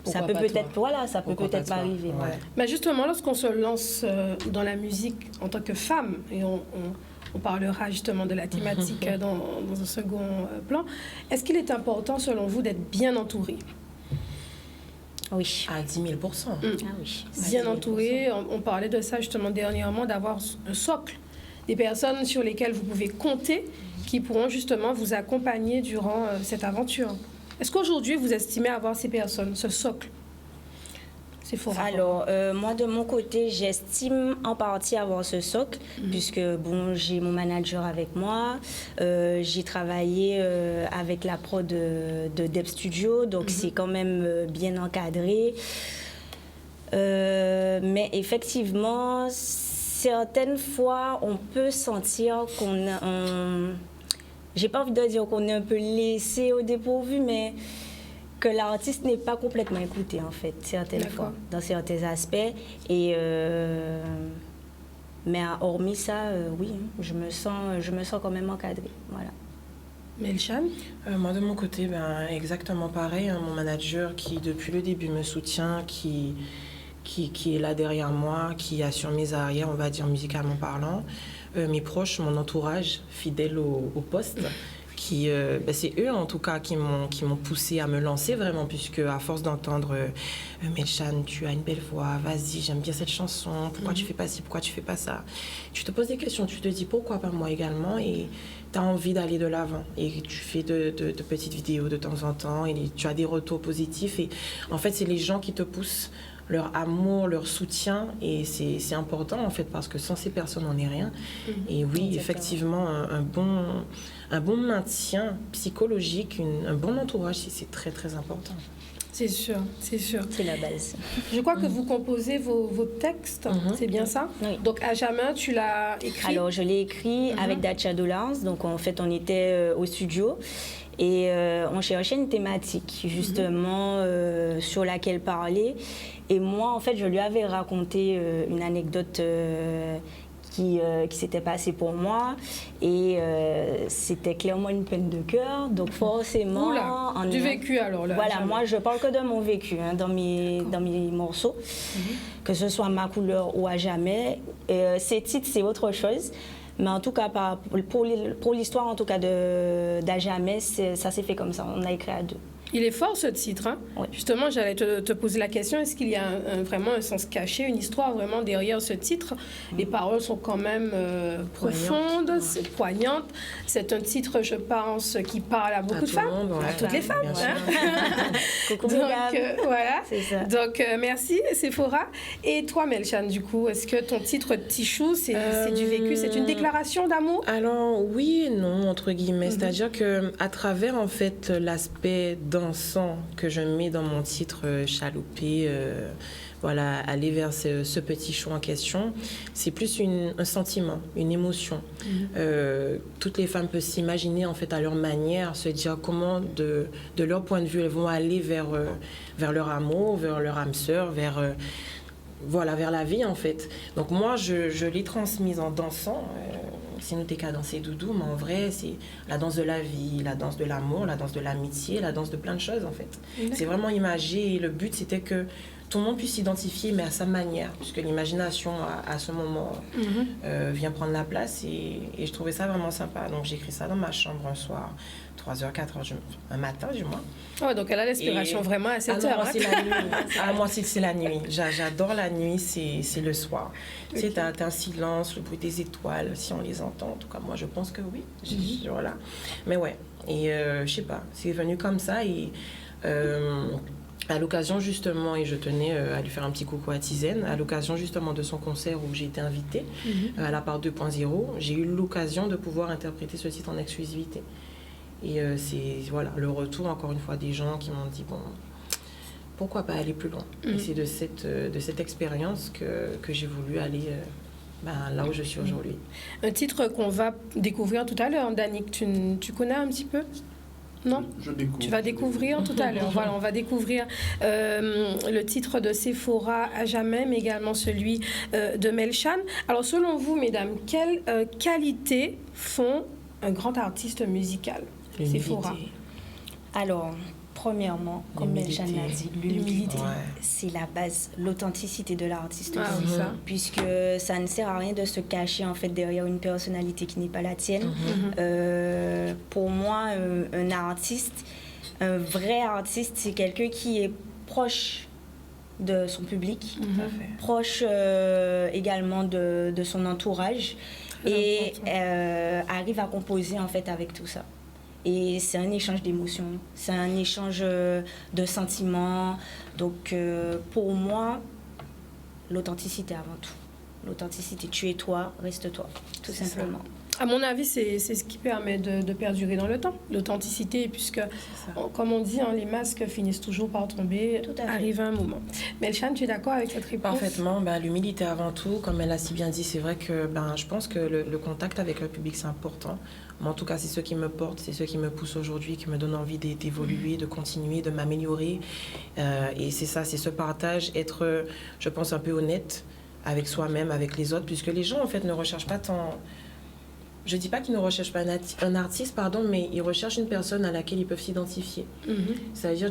ça peut peut-être pas arriver. Ouais. Ouais. Mais justement, lorsqu'on se lance dans la musique en tant que femme, et on parlera justement de la thématique dans un second plan, est-ce qu'il est important, selon vous, d'être bien entouré? Oui. À 10 000%. Ah oui. Bien entouré, on parlait de ça justement dernièrement, d'avoir un socle, des personnes sur lesquelles vous pouvez compter, qui pourront justement vous accompagner durant cette aventure. Est-ce qu'aujourd'hui, vous estimez avoir ces personnes, ce socle? C'est fort. Alors, moi, de mon côté, j'estime en partie avoir ce socle, puisque, bon, j'ai mon manager avec moi. J'ai travaillé avec la prod de Deb Studio, donc c'est quand même bien encadré. Mais effectivement, certaines fois, on peut sentir j'ai pas envie de dire qu'on est un peu laissé au dépourvu, mais que l'artiste n'est pas complètement écouté, en fait, certaines fois, dans certains aspects. Et mais hormis ça, oui, je me sens quand même encadrée, voilà. Melcha? Moi, de mon côté, exactement pareil. Hein, mon manager qui, depuis le début, me soutient, qui est là derrière moi, qui assure mes arrières, on va dire, musicalement parlant. Mes proches, mon entourage, fidèle au poste, c'est eux en tout cas qui m'ont poussé à me lancer vraiment, puisque à force d'entendre Melchan, tu as une belle voix, vas-y, j'aime bien cette chanson, pourquoi tu fais pas ci, pourquoi tu fais pas ça, tu te poses des questions, tu te dis pourquoi pas moi également, et tu as envie d'aller de l'avant, et tu fais de petites vidéos de temps en temps, et tu as des retours positifs, et en fait c'est les gens qui te poussent leur amour, leur soutien. Et c'est important, en fait, parce que sans ces personnes, on n'est rien. Et oui, Exactement. effectivement, un bon maintien psychologique, un bon entourage, c'est très, très important. C'est sûr, c'est sûr. C'est la base. Je crois que vous composez vos textes, c'est bien ça? Oui. Donc, Ajamin, tu l'as écrit? Alors, je l'ai écrit avec Dacia Dollars. Donc, en fait, on était au studio et on cherchait une thématique, justement, sur laquelle parler. Et moi, en fait, je lui avais raconté une anecdote qui s'était passée pour moi. Et c'était clairement une peine de cœur. Donc, forcément... Oula, du vécu, alors, là. Voilà, Ajamin. moi, je parle que de mon vécu dans mes morceaux. Que ce soit Ma couleur ou À jamais. Ces titres, c'est autre chose. Mais en tout cas, pour l'histoire en tout cas d'À jamais, ça s'est fait comme ça. On a écrit à deux. Il est fort, ce titre. Hein? Oui. Justement, j'allais te poser la question, est-ce qu'il y a vraiment un sens caché, une histoire vraiment derrière ce titre? Les paroles sont quand même profondes, c'est poignantes. C'est un titre, je pense, qui parle à beaucoup de femmes, à toutes les femmes. Hein? Coucou, Donc, mesdames. voilà. C'est ça. Donc, merci, Sephora. Et toi, Melchan, du coup, est-ce que ton titre Tichou, c'est du vécu, c'est une déclaration d'amour? Alors, oui et non, entre guillemets. C'est-à-dire qu'à travers, en fait, l'aspect dansant que je mets dans mon titre chaloupé, voilà, aller vers ce petit chou en question, c'est plus un sentiment, une émotion. Toutes les femmes peuvent s'imaginer, en fait, à leur manière, se dire comment, de leur point de vue, elles vont aller vers leur amour, vers leur âme sœur, vers la vie, en fait. Donc moi, je l'ai transmise en dansant. Si nous t'es qu'à danser doudou, mais en vrai, c'est la danse de la vie, la danse de l'amour, la danse de l'amitié, la danse de plein de choses, en fait. C'est vraiment imagé, et le but, c'était que tout le monde puisse s'identifier, mais à sa manière, puisque l'imagination, à ce moment, vient prendre la place, et je trouvais ça vraiment sympa. Donc j'ai écrit ça dans ma chambre un soir, 3h, 4h, un matin, du moins. Ouais, donc elle a l'inspiration vraiment à 7h. Moi, c'est la nuit. Moi, c'est la nuit. J'adore la nuit, c'est le soir. Tu sais, t'as un silence, le bruit des étoiles, si on les entend. En tout cas, moi, je pense que oui. Voilà. Mais ouais. Et je sais pas, c'est venu comme ça. Et à l'occasion, justement, et je tenais à lui faire un petit coucou à Tizen, à l'occasion, justement, de son concert où j'ai été invitée à la part 2.0, j'ai eu l'occasion de pouvoir interpréter ce titre en exclusivité. Et c'est le retour, encore une fois, des gens qui m'ont dit, bon, pourquoi pas aller plus loin? Et c'est de cette expérience que j'ai voulu aller là où je suis aujourd'hui. Un titre qu'on va découvrir tout à l'heure, Danick, tu connais un petit peu? Non? Je découvre. Tu vas découvrir tout à l'heure. Voilà, on va découvrir le titre de Sephora À jamais, mais également celui de Melchan. Alors, selon vous, mesdames, quelles qualités font un grand artiste musical? Sephora. Alors, premièrement, comme Melchan l'a dit, l'humilité, c'est la base, l'authenticité de l'artiste. Oui, ça. Puisque ça ne sert à rien de se cacher en fait derrière une personnalité qui n'est pas la tienne. Pour moi, un artiste, un vrai artiste, c'est quelqu'un qui est proche de son public, proche également de son entourage et arrive à composer en fait avec tout ça. Et c'est un échange d'émotions, c'est un échange de sentiments. Donc pour moi, l'authenticité avant tout. L'authenticité, tu es toi, reste toi, tout simplement. À mon avis, c'est ce qui permet de perdurer dans le temps, l'authenticité, puisque, comme on dit, les masques finissent toujours par tomber, arrive un moment. Melchan, tu es d'accord avec cette réponse? Parfaitement. L'humilité avant tout, comme elle a si bien dit, c'est vrai que je pense que le contact avec le public, c'est important. Mais en tout cas, c'est ce qui me porte, c'est ce qui me pousse aujourd'hui, qui me donne envie d'évoluer, de continuer, de m'améliorer. Et c'est ça, c'est ce partage, être, je pense, un peu honnête avec soi-même, avec les autres, puisque les gens, en fait, ne recherchent pas tant... Je ne dis pas qu'ils ne recherchent pas un artiste, mais ils recherchent une personne à laquelle ils peuvent s'identifier. C'est-à-dire,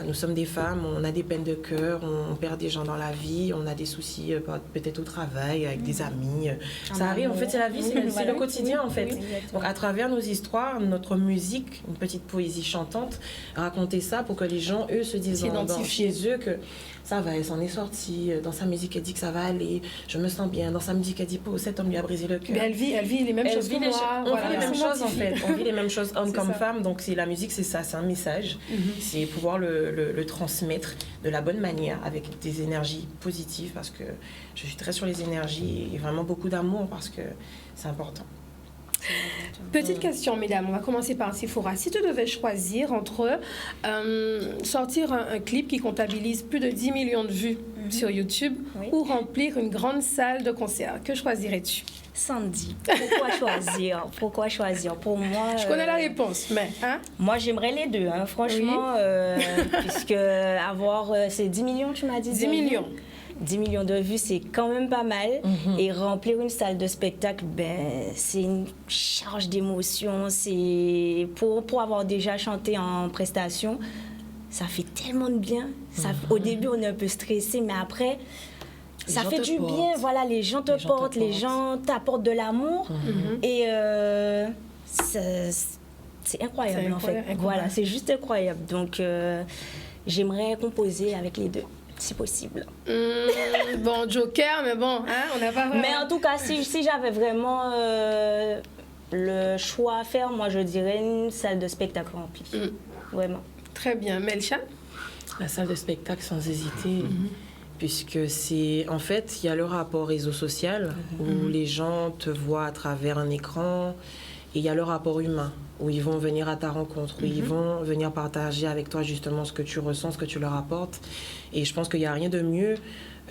nous sommes des femmes, on a des peines de cœur, on perd des gens dans la vie, on a des soucis peut-être au travail, avec des amis. Ça arrive, en fait, c'est la vie, c'est le quotidien, en fait. Donc, à travers nos histoires, notre musique, une petite poésie chantante, raconter ça pour que les gens, eux, se disent chez eux que... Ça va, elle s'en est sortie. Dans sa musique, elle dit que ça va aller. Je me sens bien. Dans sa musique, elle dit « cet homme lui a brisé le cœur ». Elle vit les mêmes choses que moi. On vit les mêmes choses, en fait. On vit les mêmes choses, hommes comme femmes. Donc, la musique, c'est ça. C'est un message. C'est pouvoir le transmettre de la bonne manière, avec des énergies positives, parce que je suis très sur les énergies et vraiment beaucoup d'amour, parce que c'est important. Petite question, mesdames, on va commencer par Sephora. Si tu devais choisir entre sortir un clip qui comptabilise plus de 10 millions de vues sur YouTube ou remplir une grande salle de concert, que choisirais-tu? Sandy, pourquoi choisir? Pour moi... Je connais la réponse, mais... Hein? Moi, j'aimerais les deux, hein, franchement, puisque avoir ces 10 millions, tu m'as dit? 10 millions. 10 millions de vues, c'est quand même pas mal. Et remplir une salle de spectacle, c'est une charge d'émotion. C'est pour avoir déjà chanté en prestation, ça fait tellement de bien. Au début, on est un peu stressé, mais après, ça fait du bien. Voilà, les gens te portent, les gens t'apportent de l'amour. Et c'est incroyable, en fait. Incroyable. Voilà, c'est juste incroyable. Donc, j'aimerais composer avec les deux, si possible. Bon, Joker, mais bon, hein, on n'a pas vraiment... Mais en tout cas, si j'avais vraiment le choix à faire, moi, je dirais une salle de spectacle remplie. Vraiment. Très bien. Melcha? La salle de spectacle, sans hésiter. Puisque c'est... En fait, il y a le rapport réseau social, où les gens te voient à travers un écran. Et il y a le rapport humain, où ils vont venir à ta rencontre, où ils vont venir partager avec toi justement ce que tu ressens, ce que tu leur apportes. Et je pense qu'il n'y a rien de mieux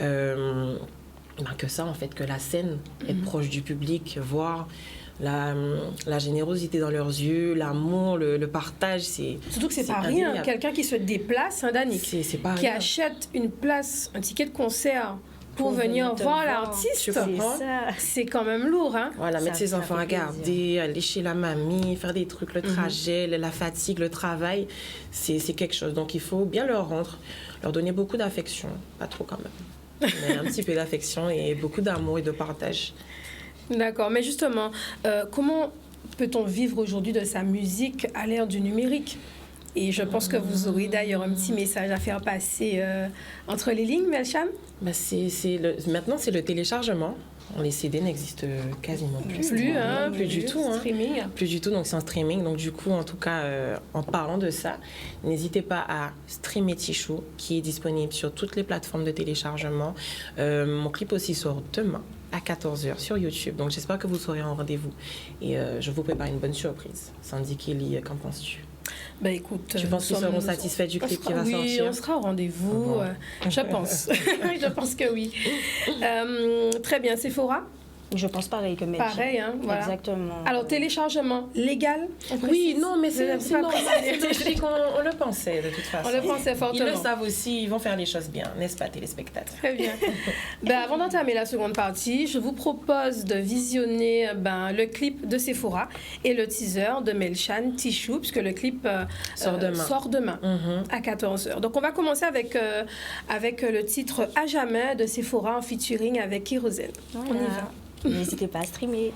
que ça, en fait, que la scène, être proche du public, voir la générosité dans leurs yeux, l'amour, le partage. Surtout que c'est pas rien. Quelqu'un qui se déplace, Danick, c'est pas qui rien. achète une place, un ticket de concert pour venir voir l'artiste, c'est quand même lourd. Hein? Voilà, mettre ses enfants à garder, aller chez la mamie, faire des trucs, le trajet, la fatigue, le travail, c'est quelque chose. Donc il faut bien leur rendre, leur donner beaucoup d'affection, pas trop quand même, mais un petit peu d'affection et beaucoup d'amour et de partage. D'accord, mais justement, comment peut-on vivre aujourd'hui de sa musique à l'ère du numérique? Et je pense que vous aurez d'ailleurs un petit message à faire passer entre les lignes, Melcham. Maintenant, c'est le téléchargement. Les CD n'existent quasiment plus. Plus du tout. Streaming. Plus du tout, donc c'est en streaming. Donc du coup, en tout cas, en parlant de ça, n'hésitez pas à streamer Tichou, qui est disponible sur toutes les plateformes de téléchargement. Mon clip aussi sort demain à 14h sur YouTube. Donc j'espère que vous serez en rendez-vous. Et je vous prépare une bonne surprise. Sandy Kelly, qu'en penses-tu? Ben écoute, je pense qu'ils seront satisfaits du clip qui va sortir. Oui, on sera au rendez-vous, je pense. Je pense que oui. Très bien, Sephora? Je pense pareil que Melchi. Pareil, hein, voilà. Exactement. Alors, téléchargement légal? Oui, non, mais c'est normal, c'est logique, on le pensait de toute façon. On le pensait fortement. Ils le savent aussi, ils vont faire les choses bien, n'est-ce pas, téléspectateurs? Très bien. Avant d'entamer la seconde partie, je vous propose de visionner le clip de Sephora et le teaser de Melchan Tichou, puisque le clip sort demain à 14h. Donc, on va commencer avec le titre « À jamais » de Sephora en featuring avec Kérosène. Voilà. On y va. N'hésitez pas à streamer.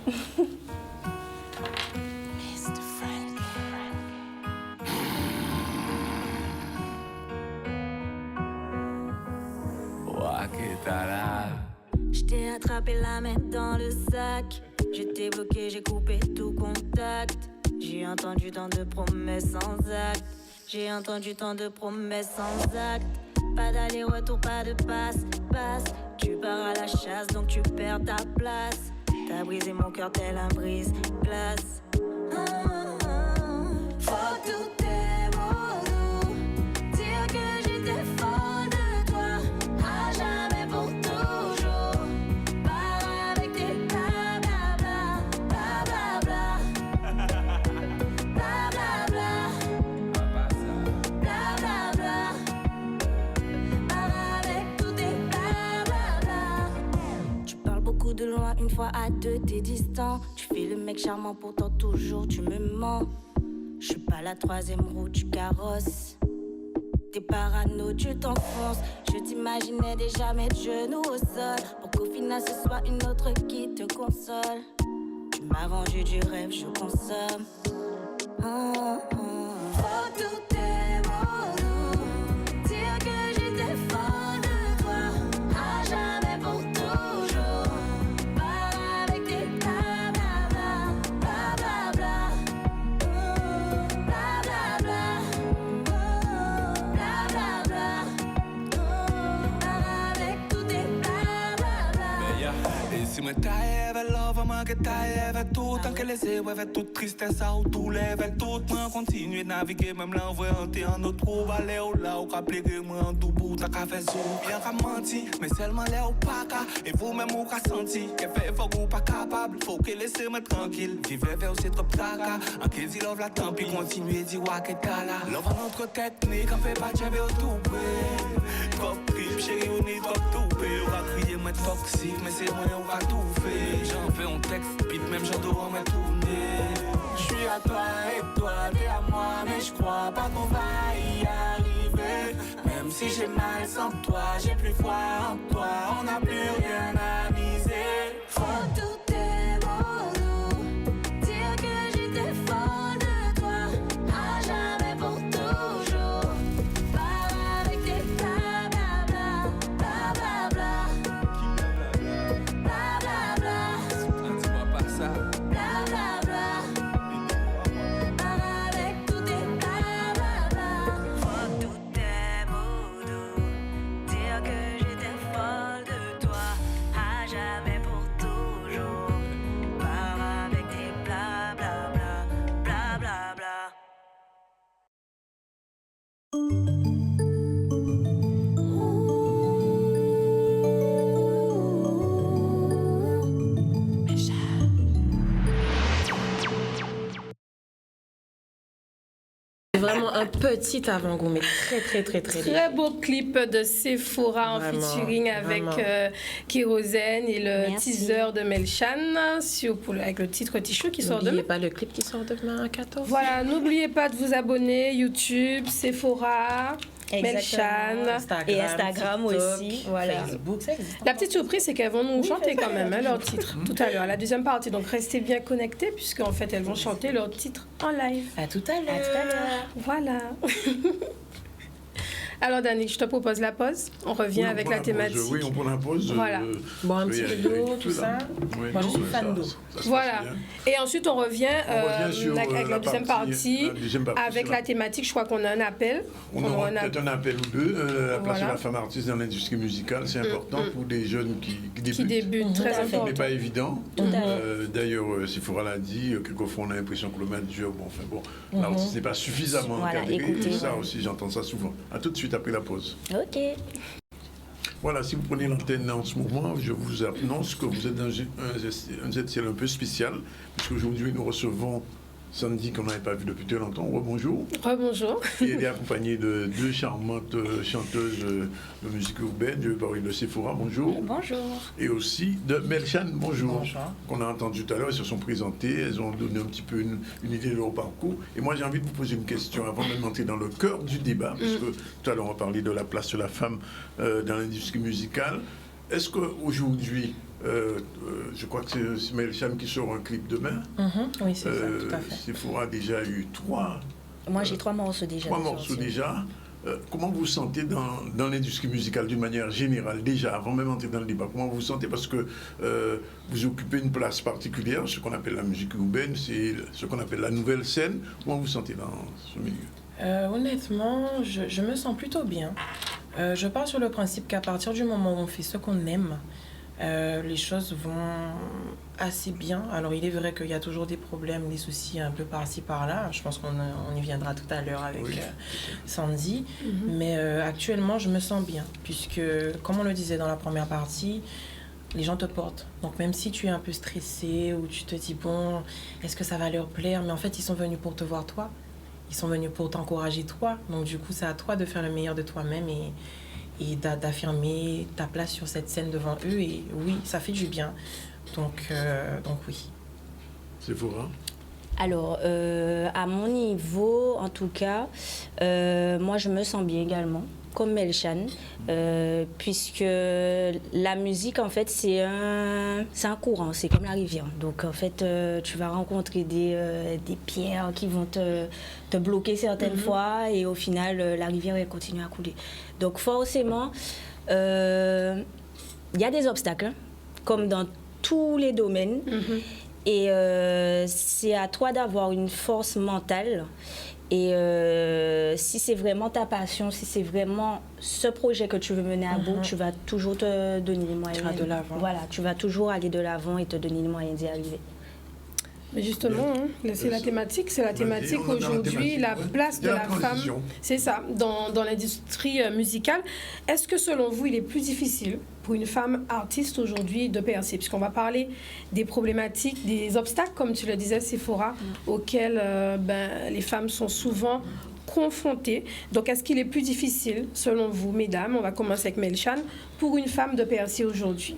Je t'ai attrapé la main dans le sac. Je t'ai bloqué, j'ai coupé tout contact. J'ai entendu tant de promesses sans acte. J'ai entendu tant de promesses sans acte. Pas d'aller-retour, pas de passe. Tu pars à la chasse, donc tu perds ta place. T'as brisé mon cœur tel un brise-glace. Faut tous tes mots doux. Dire que j'étais folle de toi. À jamais pour toujours. Pars avec tes blablabla. Blablabla. Blablabla. Blablabla. Pars avec tous tes blablabla. Tu parles beaucoup de loin, une fois à deux t'es distant. Tu fais le mec charmant, pourtant toujours tu me mens. Je suis pas la troisième roue du carrosse. T'es parano, tu t'enfonces. Je t'imaginais déjà mettre genoux au sol, pour qu'au final ce soit une autre qui te console. Tu m'as vendu du rêve, je consomme. Faut tous tes mots doux. Dire que j'étais folle de toi. À jamais pour toujours. Pars avec tes blablabla. Blablabla. Blablabla. Blablabla. moi que t'ailles avec tout. Tant que les éboues avec toute tristesse, ou tout lève tout. Moi continue de naviguer, même l'envoyer en autre trou. Aller au là, ou rappeler que moi en tout bout, t'as qu'à faire ça. Bien qu'à mentir, mais seulement l'air ou pas qu'à. Et vous-même ou qu'à sentir, qu'elle fait fort ou pas capable. Faut que laissez moi tranquille. Vivre vers c'est trop tracas. En cas d'y love la tant pis, continuer d'y voir que t'as là. Love en notre technique, on fait pas de j'avais au tout près. Trop trip, chérie, on est trop tout près. On va crier, moi toxique, mais c'est moi, on va tout faire. J'en fais un texte, pis même j'en dois me tourner. J'suis à toi et toi, t'es à moi, mais j'crois pas qu'on va y arriver. Même si j'ai mal sans toi, j'ai plus foi en toi, on n'a plus rien à miser. Faut tout tes mots doux, dire que j'étais folle de toi, à jamais pour toujours. Pas avec tes blablabla, blablabla, blablabla. Tu vois pas ça? Blablabla, avec tous tes blablabla. Faut tous tes mots doux, dire que j'étais folle de toi, à jamais pour toujours. Pas avec tes blablabla, blablabla. C'est vraiment un petit avant-goût, mais très Très beau clip de Sephora en Vraiment, featuring avec vraiment. Kérosène et le Merci. teaser de Melchan avec le titre Tichou qui sort demain. N'oubliez pas le clip qui sort demain à 14. Voilà, n'oubliez pas de vous abonner, YouTube, Sephora, Melchan. Et Instagram TikTok, aussi, voilà. Facebook, ça existe. La petite surprise, c'est qu'elles vont nous chanter quand même leur titre tout à l'heure, la deuxième partie. Donc restez bien connectés puisqu'en fait elles vont chanter leur titre en live. À tout à l'heure. Voilà. Alors Danick, je te propose la pause. On revient Oui, on avec prend la la pause. thématique. Oui, on prend la pause. Voilà. Bon, un oui, petit avec peu d'eau, tout tout ça. Oui, Moi, je suis fan d'eau. ça se passe Voilà. bien. Et ensuite, on revient, sur, avec la deuxième partie, avec sur la thématique. Je crois qu'on a un appel. On aura peut-être un appel ou deux. La place Voilà. de la femme artiste dans l'industrie musicale, c'est important pour des jeunes qui Qui débute, très Ce important. n'est pas évident. Tout à fait. D'ailleurs, Sephora l'a dit, quelquefois on a l'impression que le manager, l'artiste n'est pas suffisamment Voilà, encadré. écoutez, Et ça voilà. aussi, j'entends ça souvent. À tout de suite après la pause. Ok. Voilà, si vous prenez l'antenne en ce moment, je vous annonce que vous êtes dans un ZCL un peu spécial, puisqu'aujourd'hui nous recevons Sandy qu'on n'avait pas vu depuis très longtemps. Rebonjour. Rebonjour. Et elle est accompagnée de deux charmantes chanteuses de musique urbaine. Je vais parler de Sephora, bonjour. Bonjour. Et aussi de Melchan, bonjour. Bonjour. Qu'on a entendu tout à l'heure, elles se sont présentées, elles ont donné un petit peu une idée de leur parcours. Et moi j'ai envie de vous poser une question avant de m'entrer dans le cœur du débat, puisque tout à l'heure on a parlé de la place de la femme dans l'industrie musicale. Est-ce qu'aujourd'hui, je crois que c'est Melchan qui sort un clip demain. Oui, c'est ça, tout à fait. Sephora a déjà eu trois Moi, j'ai 3 morceaux déjà. Trois de morceaux sortie. déjà. Comment vous vous sentez dans l'industrie musicale d'une manière générale, déjà, avant même d'entrer dans le débat? Comment vous vous sentez? Parce que vous occupez une place particulière, ce qu'on appelle la musique urbaine, c'est ce qu'on appelle la nouvelle scène. Comment vous vous sentez dans ce milieu? Honnêtement, je me sens plutôt bien. Je pars sur le principe qu'à partir du moment où on fait ce qu'on aime, les choses vont assez bien. Alors il est vrai qu'il y a toujours des problèmes, des soucis un peu par-ci par-là. Je pense qu'on y viendra tout à l'heure avec Oui. Sandy. Mais actuellement, je me sens bien, puisque, comme on le disait dans la première partie, les gens te portent. Donc même si tu es un peu stressé ou tu te dis, bon, est-ce que ça va leur plaire? Mais en fait, ils sont venus pour te voir toi. Ils sont venus pour t'encourager toi. Donc du coup, c'est à toi de faire le meilleur de toi-même et d'affirmer ta place sur cette scène devant eux. Et oui, ça fait du bien. Donc oui. Sephora? Alors, à mon niveau, en tout cas, moi, je me sens bien également, comme Melchan, puisque la musique, en fait, c'est un courant, c'est comme la rivière. Donc, en fait, tu vas rencontrer des pierres qui vont te bloquer certaines fois, et au final, la rivière, elle continue à couler. Donc, forcément, il y a des obstacles, comme dans tous les domaines. Et c'est à toi d'avoir une force mentale. Et si c'est vraiment ta passion, si c'est vraiment ce projet que tu veux mener à bout, tu vas toujours te donner les moyens. Tu vas de l'avant. Voilà, tu vas toujours aller de l'avant et te donner les moyens d'y arriver. Mais justement, c'est la thématique, aujourd'hui, la place de la femme, c'est ça, dans l'industrie musicale. Est-ce que selon vous, il est plus difficile pour une femme artiste aujourd'hui de percer? Puisqu'on va parler des problématiques, des obstacles, comme tu le disais, Sephora, auxquels les femmes sont souvent confrontées. Donc, est-ce qu'il est plus difficile, selon vous, mesdames, on va commencer avec Melchan, pour une femme de percer aujourd'hui?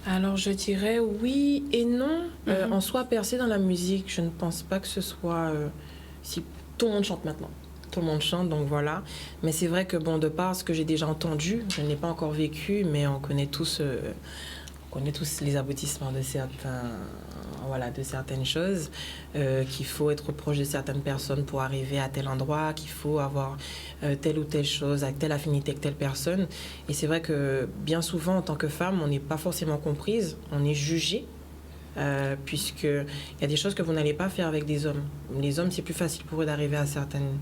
Alors, je dirais oui et non. En soi, percer dans la musique, je ne pense pas que ce soit... si tout le monde chante maintenant. Tout le monde chante, donc voilà. Mais c'est vrai que, bon, de par ce que j'ai déjà entendu, je ne l'ai pas encore vécu, mais on connaît tous les aboutissements de certaines choses, qu'il faut être proche de certaines personnes pour arriver à tel endroit, qu'il faut avoir telle ou telle chose, avec telle affinité avec telle personne. Et c'est vrai que bien souvent, en tant que femme, on n'est pas forcément comprise, on est jugée, puisqu'il y a des choses que vous n'allez pas faire avec des hommes. Les hommes, c'est plus facile pour eux d'arriver à certaines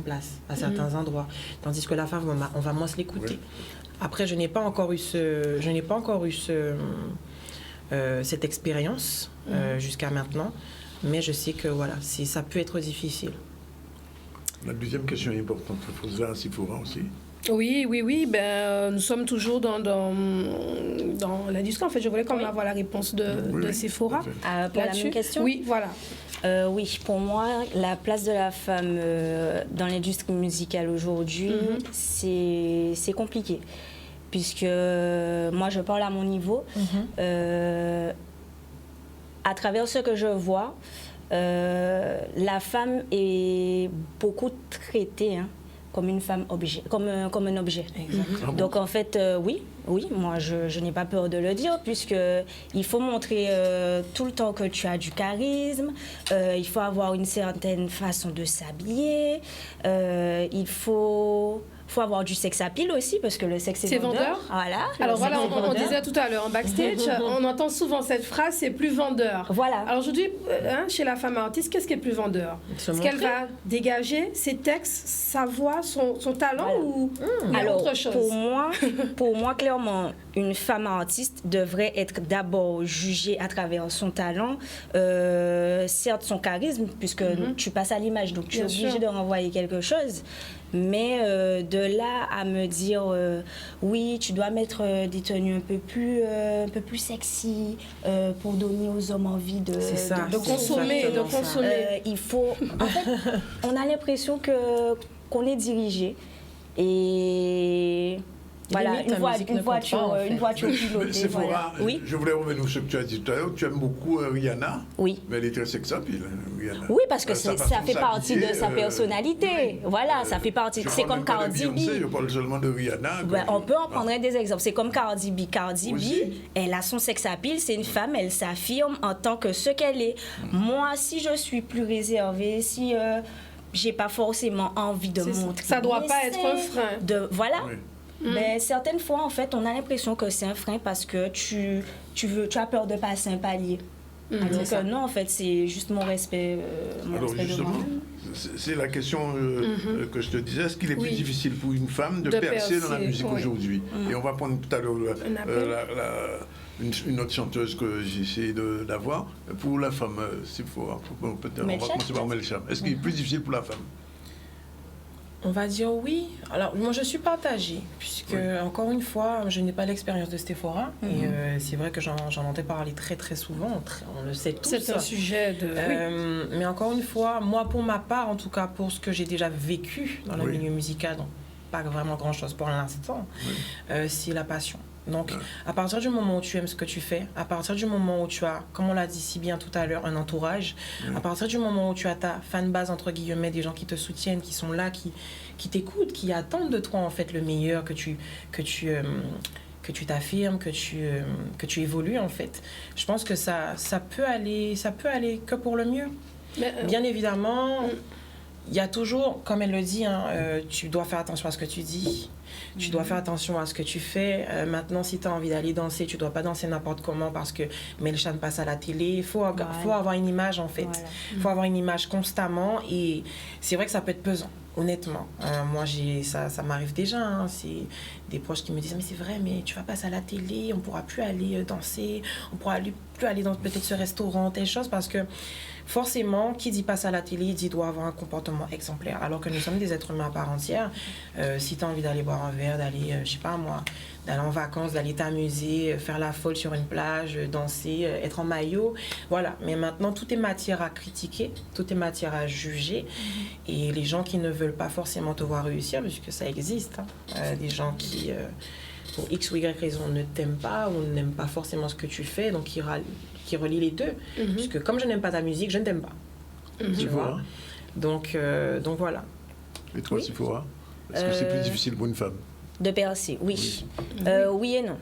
places, à certains endroits, tandis que la femme, on va moins se l'écouter. Oui. Après, je n'ai pas encore eu cette expérience jusqu'à maintenant, mais je sais que voilà, ça peut être difficile. La deuxième question est importante, il faut se Sephora aussi. Oui. Nous sommes toujours dans l'industrie. En fait, je voulais quand même avoir la réponse de Sephora. Pour la même question? Oui, voilà. Oui, pour moi, la place de la femme dans l'industrie musicale aujourd'hui, c'est compliqué. Puisque moi, je parle à mon niveau. À travers ce que je vois, la femme est beaucoup traitée comme une femme objet, comme un objet. Exactement. Donc en fait, oui, moi je n'ai pas peur de le dire, puisque il faut montrer tout le temps que tu as du charisme, il faut avoir une certaine façon de s'habiller, il faut avoir du sex appeal aussi, parce que le sexe est vendeur. Voilà. Alors voilà, on disait tout à l'heure en backstage, on entend souvent cette phrase, c'est plus vendeur. Voilà. Alors aujourd'hui, chez la femme artiste, qu'est-ce qui est plus vendeur? Est-ce qu'elle va dégager ses textes, sa voix, son talent, ou autre chose? Pour moi, clairement, une femme artiste devrait être d'abord jugée à travers son talent, certes son charisme, puisque tu passes à l'image, donc tu es obligé de renvoyer quelque chose. Mais de là à me dire oui, tu dois mettre des tenues un peu plus sexy pour donner aux hommes envie de consommer. Il faut. En fait, on a l'impression qu'on est dirigé et. Voilà, une voiture pilotée. Sephora, Oui. Je voulais revenir sur ce que tu as dit tout à l'heure. Tu aimes beaucoup Rihanna. Oui. Mais elle est très sex appeal, Rihanna. Oui, parce que ça fait partie de sa personnalité. Voilà, ça fait partie. C'est comme Cardi B. Je parle seulement de Rihanna. On peut en prendre des exemples. C'est comme Cardi B. Cardi B, elle a son sex appeal. C'est une femme, elle s'affirme en tant que ce qu'elle est. Moi, si je suis plus réservée, si j'ai pas forcément envie de montrer. Ça doit pas être un frein. Voilà. Oui. Mais certaines fois, en fait, on a l'impression que c'est un frein parce que tu as peur de passer un palier. Alors que non, en fait, c'est juste mon respect. Justement, c'est la question que je te disais. Est-ce qu'il est plus difficile pour une femme de percer dans la musique aujourd'hui? Et on va prendre tout à l'heure une autre chanteuse que j'ai essayé d'avoir. Pour la femme, s'il faut, peut-être, on va commencer par Melchan. Est-ce qu'il est plus difficile pour la femme? On va dire oui. Alors, moi, je suis partagée, puisque, encore une fois, je n'ai pas l'expérience de Sephora. Et c'est vrai que j'en entends parler très, très souvent. On le sait tous. C'est un sujet de... Mais encore une fois, moi, pour ma part, en tout cas, pour ce que j'ai déjà vécu dans le milieu musical, donc pas vraiment grand-chose pour l'instant, c'est la passion. Donc, à partir du moment où tu aimes ce que tu fais, à partir du moment où tu as, comme on l'a dit si bien tout à l'heure, un entourage, à partir du moment où tu as ta fanbase, entre guillemets, des gens qui te soutiennent, qui sont là, qui t'écoutent, qui attendent de toi, en fait, le meilleur, que tu t'affirmes, que tu évolues, en fait. Je pense que ça peut aller que pour le mieux. Mais, bien évidemment... il y a toujours, comme elle le dit, hein, tu dois faire attention à ce que tu dis. Tu dois faire attention à ce que tu fais. Maintenant, si tu as envie d'aller danser, tu ne dois pas danser n'importe comment parce que Melchan passe à la télé. Il faut avoir une image, en fait. Il faut avoir une image constamment. Et c'est vrai que ça peut être pesant, honnêtement. Moi, ça m'arrive déjà. Hein. C'est des proches qui me disent « Mais c'est vrai, mais tu vas passer à la télé, on ne pourra plus aller danser, on ne pourra plus aller dans peut-être ce restaurant, telle chose. » Parce que forcément, qui dit passe à la télé, dit doit avoir un comportement exemplaire. Alors que nous sommes des êtres humains à part entière. Si tu as envie d'aller boire un verre, d'aller, je sais pas moi, d'aller en vacances, d'aller t'amuser, faire la folle sur une plage, danser, être en maillot, voilà. Mais maintenant, tout est matière à critiquer, tout est matière à juger. Et les gens qui ne veulent pas forcément te voir réussir, puisque ça existe, hein, des gens qui, pour X ou Y raison, ne t'aiment pas ou n'aiment pas forcément ce que tu fais, donc qui relie les deux. Puisque comme je n'aime pas ta musique, je ne t'aime pas. Tu vois. Donc voilà. Et toi, Sephora, est-ce que c'est plus difficile pour une femme? De percer, oui. Oui et non.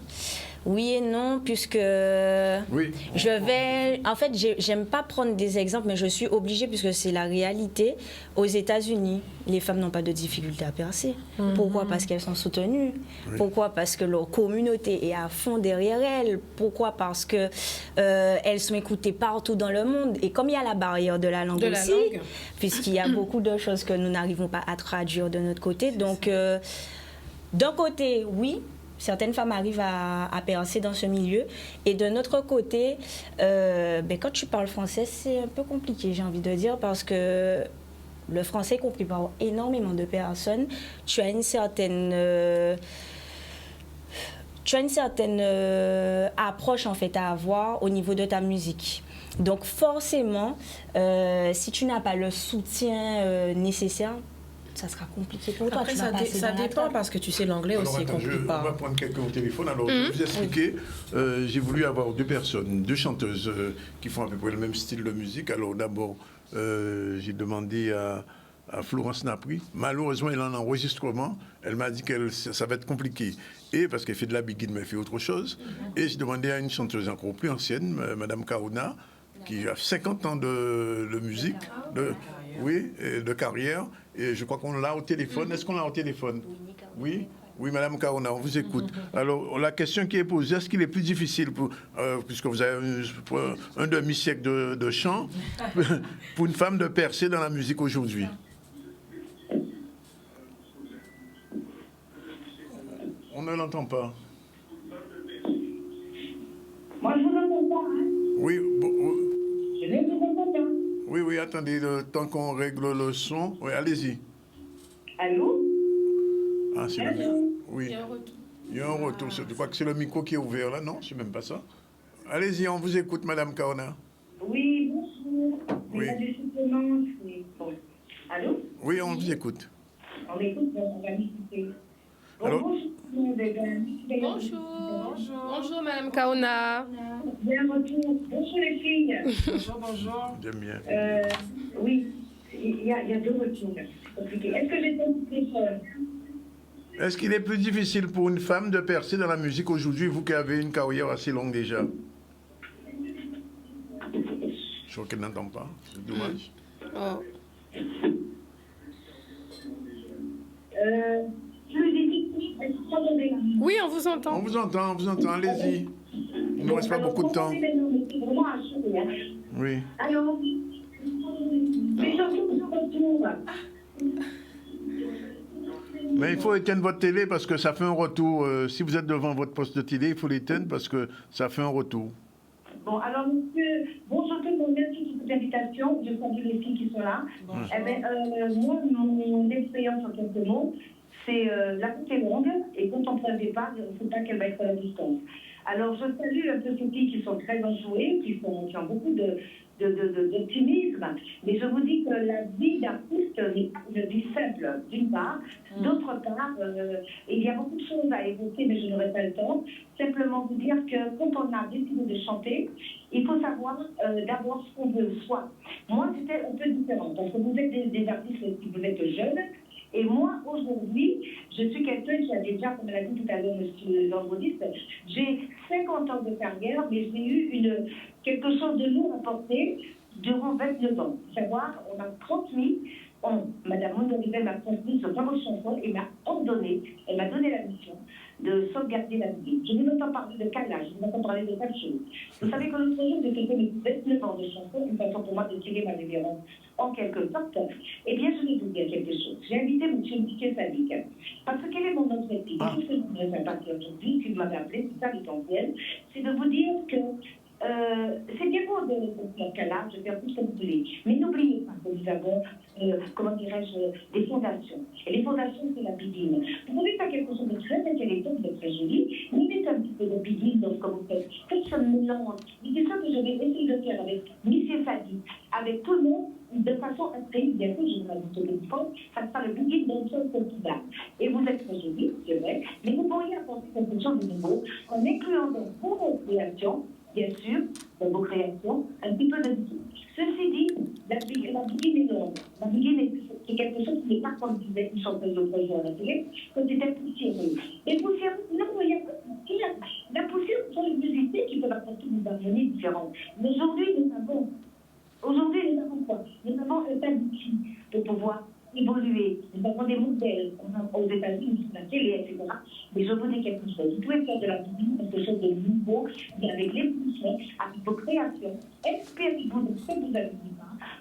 Oui et non, puisque en fait, j'aime pas prendre des exemples, mais je suis obligée, puisque c'est la réalité. Aux États-Unis, les femmes n'ont pas de difficulté à percer. Pourquoi? Parce qu'elles sont soutenues. Pourquoi? Parce que leur communauté est à fond derrière elles. Pourquoi? Parce que elles sont écoutées partout dans le monde. Et comme il y a la barrière de la langue aussi, puisqu'il y a beaucoup de choses que nous n'arrivons pas à traduire de notre côté. Donc, d'un côté, oui, certaines femmes arrivent à percer dans ce milieu. Et de notre côté, quand tu parles français, c'est un peu compliqué, j'ai envie de dire, parce que le français est compris par énormément de personnes. Tu as une certaine approche en fait à avoir au niveau de ta musique. Donc forcément, si tu n'as pas le soutien nécessaire, ça sera compliqué pour toi. Après, ça dépend parce que tu sais, l'anglais aussi est compliqué. On va prendre quelqu'un au téléphone. Alors, je vais vous expliquer. J'ai voulu avoir deux chanteuses qui font à peu près le même style de musique. Alors, d'abord, j'ai demandé à Florence Napri. Malheureusement, elle est en enregistrement. Elle m'a dit que ça va être compliqué. Et parce qu'elle fait de la biguine, mais elle fait autre chose. Et j'ai demandé à une chanteuse encore plus ancienne, Madame Kaouna, qui a 50 ans de musique, de carrière. Et je crois qu'on l'a au téléphone. Est-ce qu'on l'a au téléphone? Oui. Oui, Madame Kaouna, on vous écoute. Alors, la question qui est posée, est-ce qu'il est plus difficile, puisque vous avez un demi-siècle de chant, pour une femme de percer dans la musique aujourd'hui? On ne l'entend pas. Moi, je vous entends pas. Hein. Oui, je vais vous entendre. Oui, attendez, le temps qu'on règle le son. Oui, allez-y. Allô? Ah, c'est le micro. Oui. Il y a un retour. Je crois que c'est le micro qui est ouvert là, non? C'est même pas ça. Allez-y, on vous écoute, Madame Kaouna. Oui, bonjour. Oui. Bon. Allô? Oui, on vous écoute. On écoute, on va discuter. Bonjour. Bonjour, Madame Kaouna. Bien, retour. Bonjour les filles. Bonjour. J'aime bien. Oui, il y a deux retours. Est-ce que j'ai compris ça? Est-ce qu'il est plus difficile pour une femme de percer dans la musique aujourd'hui, vous qui avez une carrière assez longue déjà? Je crois qu'elle n'entend pas, c'est dommage. Oh. Oui, on vous entend. On vous entend, allez-y. Il ne nous reste pas beaucoup de temps. Oui. Allô? Mais surtout, je retourne. Mais il faut éteindre votre télé parce que ça fait un retour. Si vous êtes devant votre poste de télé, il faut l'éteindre parce que ça fait un retour. Bon, alors, monsieur, bonjour tout le monde, merci pour cette invitation. Je salue les filles qui sont là. Moi, mon expérience en quelques mots, c'est la route est longue et quand on prend un départ, il ne faut pas qu'elle va être à la distance. Alors, je salue un peu ces filles qui sont très enjouées, qui ont beaucoup d'optimisme, mais je vous dis que la vie d'artiste n'est pas une vie simple, d'une part. D'autre part, il y a beaucoup de choses à évoquer, mais je n'aurai pas le temps. Simplement vous dire que quand on a décidé de chanter, il faut savoir d'abord ce qu'on veut soi. Moi, c'était un peu différent, parce que vous êtes des artistes qui vous êtes jeunes, et moi, aujourd'hui, je suis quelqu'un qui a déjà, comme l'a dit tout à l'heure monsieur l'androdiste, j'ai 50 ans de carrière, mais j'ai eu quelque chose de lourd à porter durant 29 ans. Savoir, on m'a transmis Madame Mondorivel m'a transmis ce fameux chanson et m'a ordonné, elle m'a donné la mission de sauvegarder la vie. Je vous entends parler de calage, je vous entends parler de tas de choses. Vous savez que l'autre jour, j'ai fêté mes 29 ans de chanson, une façon pour moi de tirer ma révérence en quelque sorte. Eh bien, je vais vous dire quelque chose. J'ai invité M. Michel Sadik. Parce que quel est mon objectif? Qu'est-ce que je voudrais faire passer aujourd'hui, si vous m'avez appelé, c'est ça l'essentiel, c'est de vous dire que c'est bien beau de notre calage, de faire tout ce que vous voulez. Mais n'oubliez pas que nous avons, comment dirais-je, des fondations. Et les fondations, c'est la bidine. Vous pouvez faire quelque chose de très intéressant, de très joli, mais mettez un petit peu de bidine dans ce que vous faites. Faites ce mélange. C'est ça que je vais essayer de faire avec M. Sadi, avec tout le monde, de façon à créer, bien sûr, je vais rajouter le point, ça sera le bidine dans le sol cultival. Et vous êtes très joli, c'est vrai, mais vous pourriez apporter quelque chose de nouveau en incluant dans vos créations, bien sûr, dans vos créations, un petit peu de bidine. Ceci dit, la bidine est longue. La bidine, c'est quelque chose qui n'est pas comme disait une chanteuse de projet à la télé, que c'était poussiéreux. Et poussiéreux, non, il y a la poussière sont les musiciens qui peuvent apporter des harmonies différentes. Mais aujourd'hui, nous avons quoi? Nous avons un tas d'outils pour pouvoir évoluer. Nous avons des modèles aux États-Unis, sur la télé, etc. Mais je vous dis quelque chose. Vous pouvez faire de la bidine quelque chose de nouveau, mais avec l'évolution, avec vos créations. Inspirez-vous de ce que vous avez dit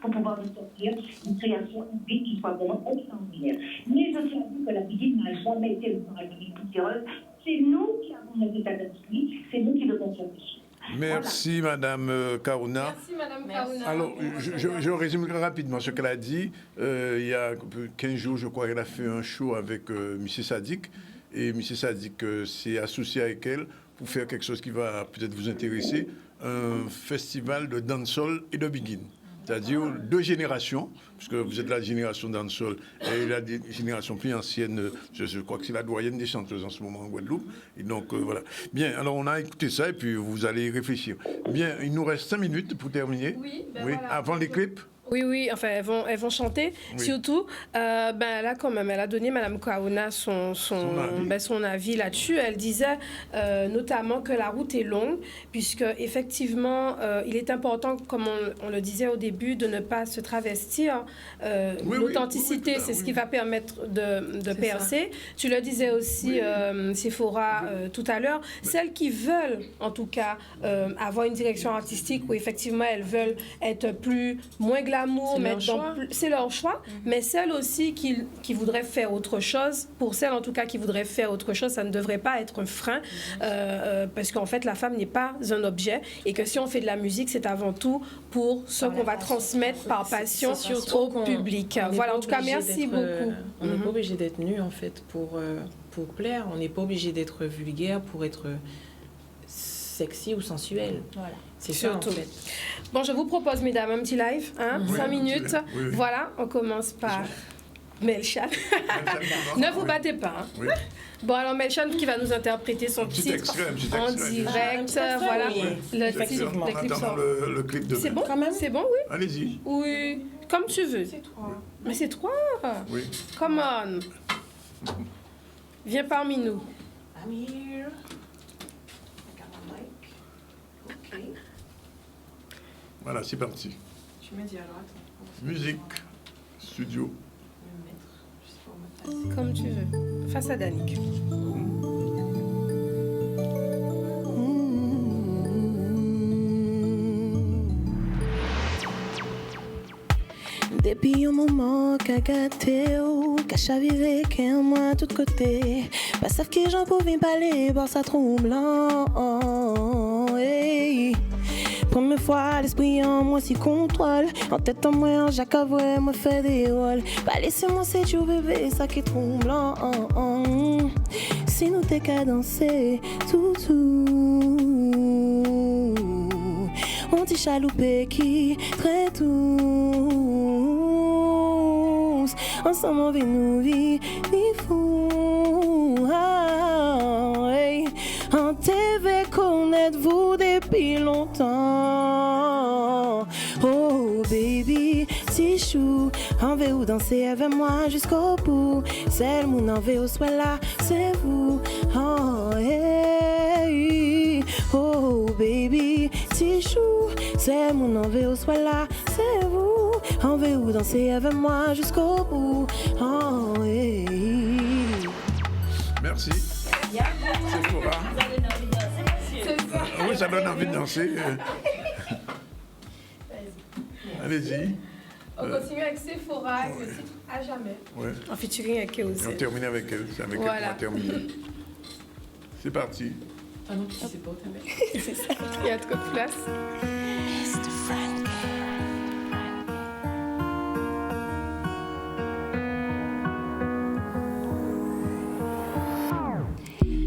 pour pouvoir nous sortir une création, une vie qui soit vraiment extraordinaire. Mais je tiens à dire que la bidine n'a jamais été une paradis poussiéreuse. C'est nous qui avons un état d'esprit, c'est nous qui devons faire des choses. Merci, Madame Kaouna. Merci, Madame Kaouna. Alors, je résume rapidement ce qu'elle a dit. Il y a 15 jours, je crois, elle a fait un show avec M. Sadik. Et M. Sadik s'est associé avec elle pour faire quelque chose qui va peut-être vous intéresser, un festival de dancehall et de biguine. C'est-à-dire 2 générations, puisque vous êtes la génération dancehall et la génération plus ancienne, je crois que c'est la doyenne des chanteuses en ce moment en Guadeloupe. Et donc, voilà. Bien, alors on a écouté ça et puis vous allez y réfléchir. Bien, il nous reste 5 minutes pour terminer. Oui, voilà. Avant les clips. Oui, enfin, elles vont chanter. Oui. Surtout, là, quand même, elle a donné, Madame Kaouna, son avis là-dessus. Elle disait notamment que la route est longue, puisque, effectivement, il est important, comme on le disait au début, de ne pas se travestir. L'authenticité, c'est ce qui va permettre de percer. Ça. Tu le disais aussi, Sephora, tout à l'heure. Celles qui veulent, en tout cas, avoir une direction artistique où, effectivement, elles veulent être moins glamour, c'est leur choix, mais celles aussi qui voudraient faire autre chose, pour celles en tout cas qui voudraient faire autre chose, ça ne devrait pas être un frein, parce qu'en fait la femme n'est pas un objet, et que si on fait de la musique, c'est avant tout pour ce qu'on va transmettre par passion au public. Voilà, en tout cas, merci beaucoup. On n'est pas obligé d'être nu en fait pour plaire, on n'est pas obligé d'être vulgaire pour être sexy ou sensuel. Voilà. C'est surtout. Ça, en fait. Bon, je vous propose, mesdames, un petit live, 5 minutes. Oui. Voilà, on commence par Melchan. Ne vous battez pas. Hein. Oui. Bon, alors Melchan qui va nous interpréter son titre en direct. Voilà, le clip de C'est bon quand même? C'est bon, oui. Allez-y. Oui, comme tu veux. C'est toi. Mais c'est toi. Oui. Come on. Viens parmi nous. I'm here. Voilà, c'est parti. Tu me dis alors, attends. Musique, studio. Comme tu veux. Face à Danick. Depuis un moment qu'a gâté ou qu'a chaviré qu'un moi tout côté. Pas savent que j'en pouvais parler, bon ça troublant. Hey. Première fois, l'esprit en moi s'y contrôle. En tête en moi, Jacques Avoue me fait des rôles. Pas laissez-moi c'est du bébé, ça qui est troublant. Si nous t'es qu'à danser, tout. On t'y chaloupé qui traite tous. Ensemble, on vit nous vivre fou. Hey. En TV, connaître-vous depuis longtemps. Oh baby, si chou, en veut danser avec moi jusqu'au bout. C'est mon envie soit là, c'est vous. Oh hey, oh baby, si chou, c'est mon envie soit là, c'est vous. En veut danser avec moi jusqu'au bout. Oh, hey. Merci. Sephora. Oui, ça donne envie de danser. Allez-y. On continue avec Sephora, avec le titre À jamais. Ouais. En featuring avec Kéosé. On termine avec elle. C'est avec elle qu'on va terminer. C'est parti. Ah non, c'est pas C'est ça. Il y a trop de place.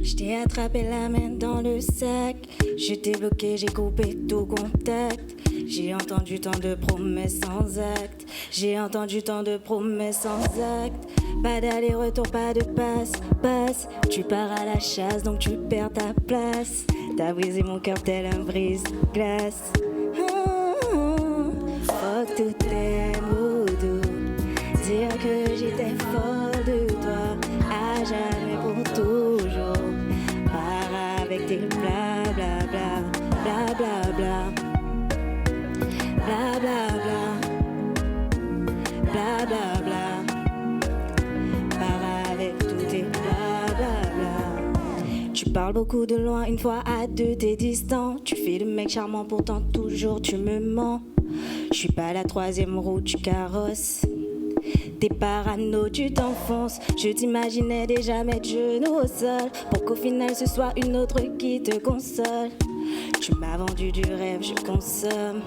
Je t'ai attrapé la main dans le sac. Je t'ai bloqué, j'ai coupé tout contact. J'ai entendu tant de promesses sans acte. J'ai entendu tant de promesses sans acte. Pas d'aller-retour, pas de passe. Tu pars à la chasse, donc tu perds ta place. T'as brisé mon cœur tel un brise-glace. Fuck tous tes mots doux. Dire que j'étais folle de toi. À jamais pour toujours. Pars avec tes blablabla. Blablabla. Blablabla. Blablabla. Pars avec tous tes blablabla. Tu parles beaucoup de loin, une fois à deux t'es distant. Tu fais le mec charmant, pourtant toujours tu me mens. Je suis pas la troisième roue du carrosse. T'es parano, tu t'enfonces. Je t'imaginais déjà mettre genoux au sol pour qu'au final ce soit une autre qui te console. Tu m'as vendu du rêve, je consomme.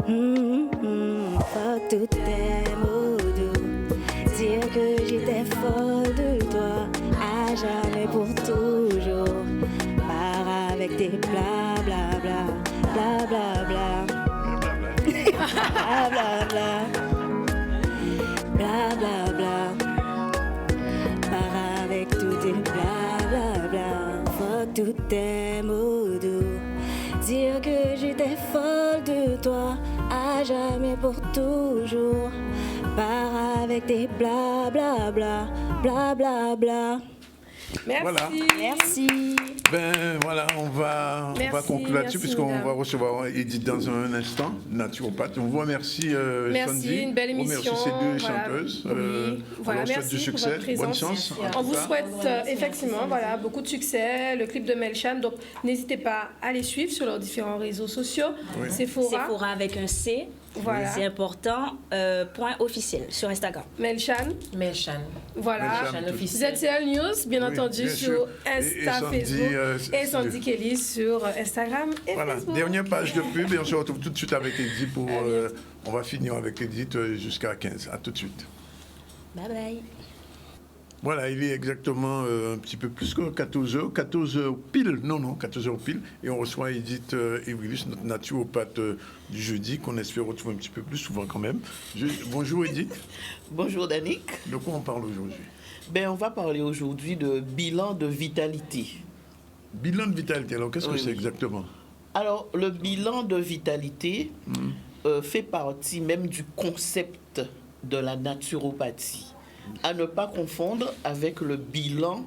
Fuck tous tes mots doux. Dire que j'étais folle de toi. À jamais pour toujours. Pars avec tes blablabla. Blablabla. Blablabla. Blablabla. Pars avec tous tes blablabla. Fuck tous tes mots doux. Dire que j'étais folle de toi. À jamais pour toujours. Pars avec tes blablabla. Blablabla. Merci. Voilà. Merci. Ben voilà, on va conclure là-dessus puisqu'on va recevoir Edith dans un instant, naturopathe. On vous remercie Sandy. Une belle émission. Merci ces deux voilà. chanteuses. Oui. Voilà, on leur souhaite merci du succès, pour votre présence. bonne chance. On vous souhaite effectivement beaucoup de succès, le clip de Melchan. Donc n'hésitez pas à les suivre sur leurs différents réseaux sociaux. Oui. Sephora avec un C. Voilà. C'est important. Point officiel sur Instagram. Melchan. Voilà. Melchan, Vous êtes CL News, bien entendu, bien sur sûr. Insta, Sandy, Facebook. Et Sandy Kelly sur Instagram et Voilà, Facebook. dernière page de pub et on se retrouve tout de suite avec Edith pour... on va finir avec Edith jusqu'à 15. À tout de suite. Bye bye. Voilà, il est exactement un petit peu plus que 14h. 14h pile, non, 14h pile. Et on reçoit Edith Evrilus, notre naturopathe du jeudi, qu'on espère retrouver un petit peu plus souvent quand même. Bonjour Edith. Bonjour Danick. De quoi on parle aujourd'hui? On va parler aujourd'hui de bilan de vitalité. Bilan de vitalité, alors qu'est-ce que c'est exactement? Alors, le bilan de vitalité fait partie même du concept de la naturopathie. À ne pas confondre avec le bilan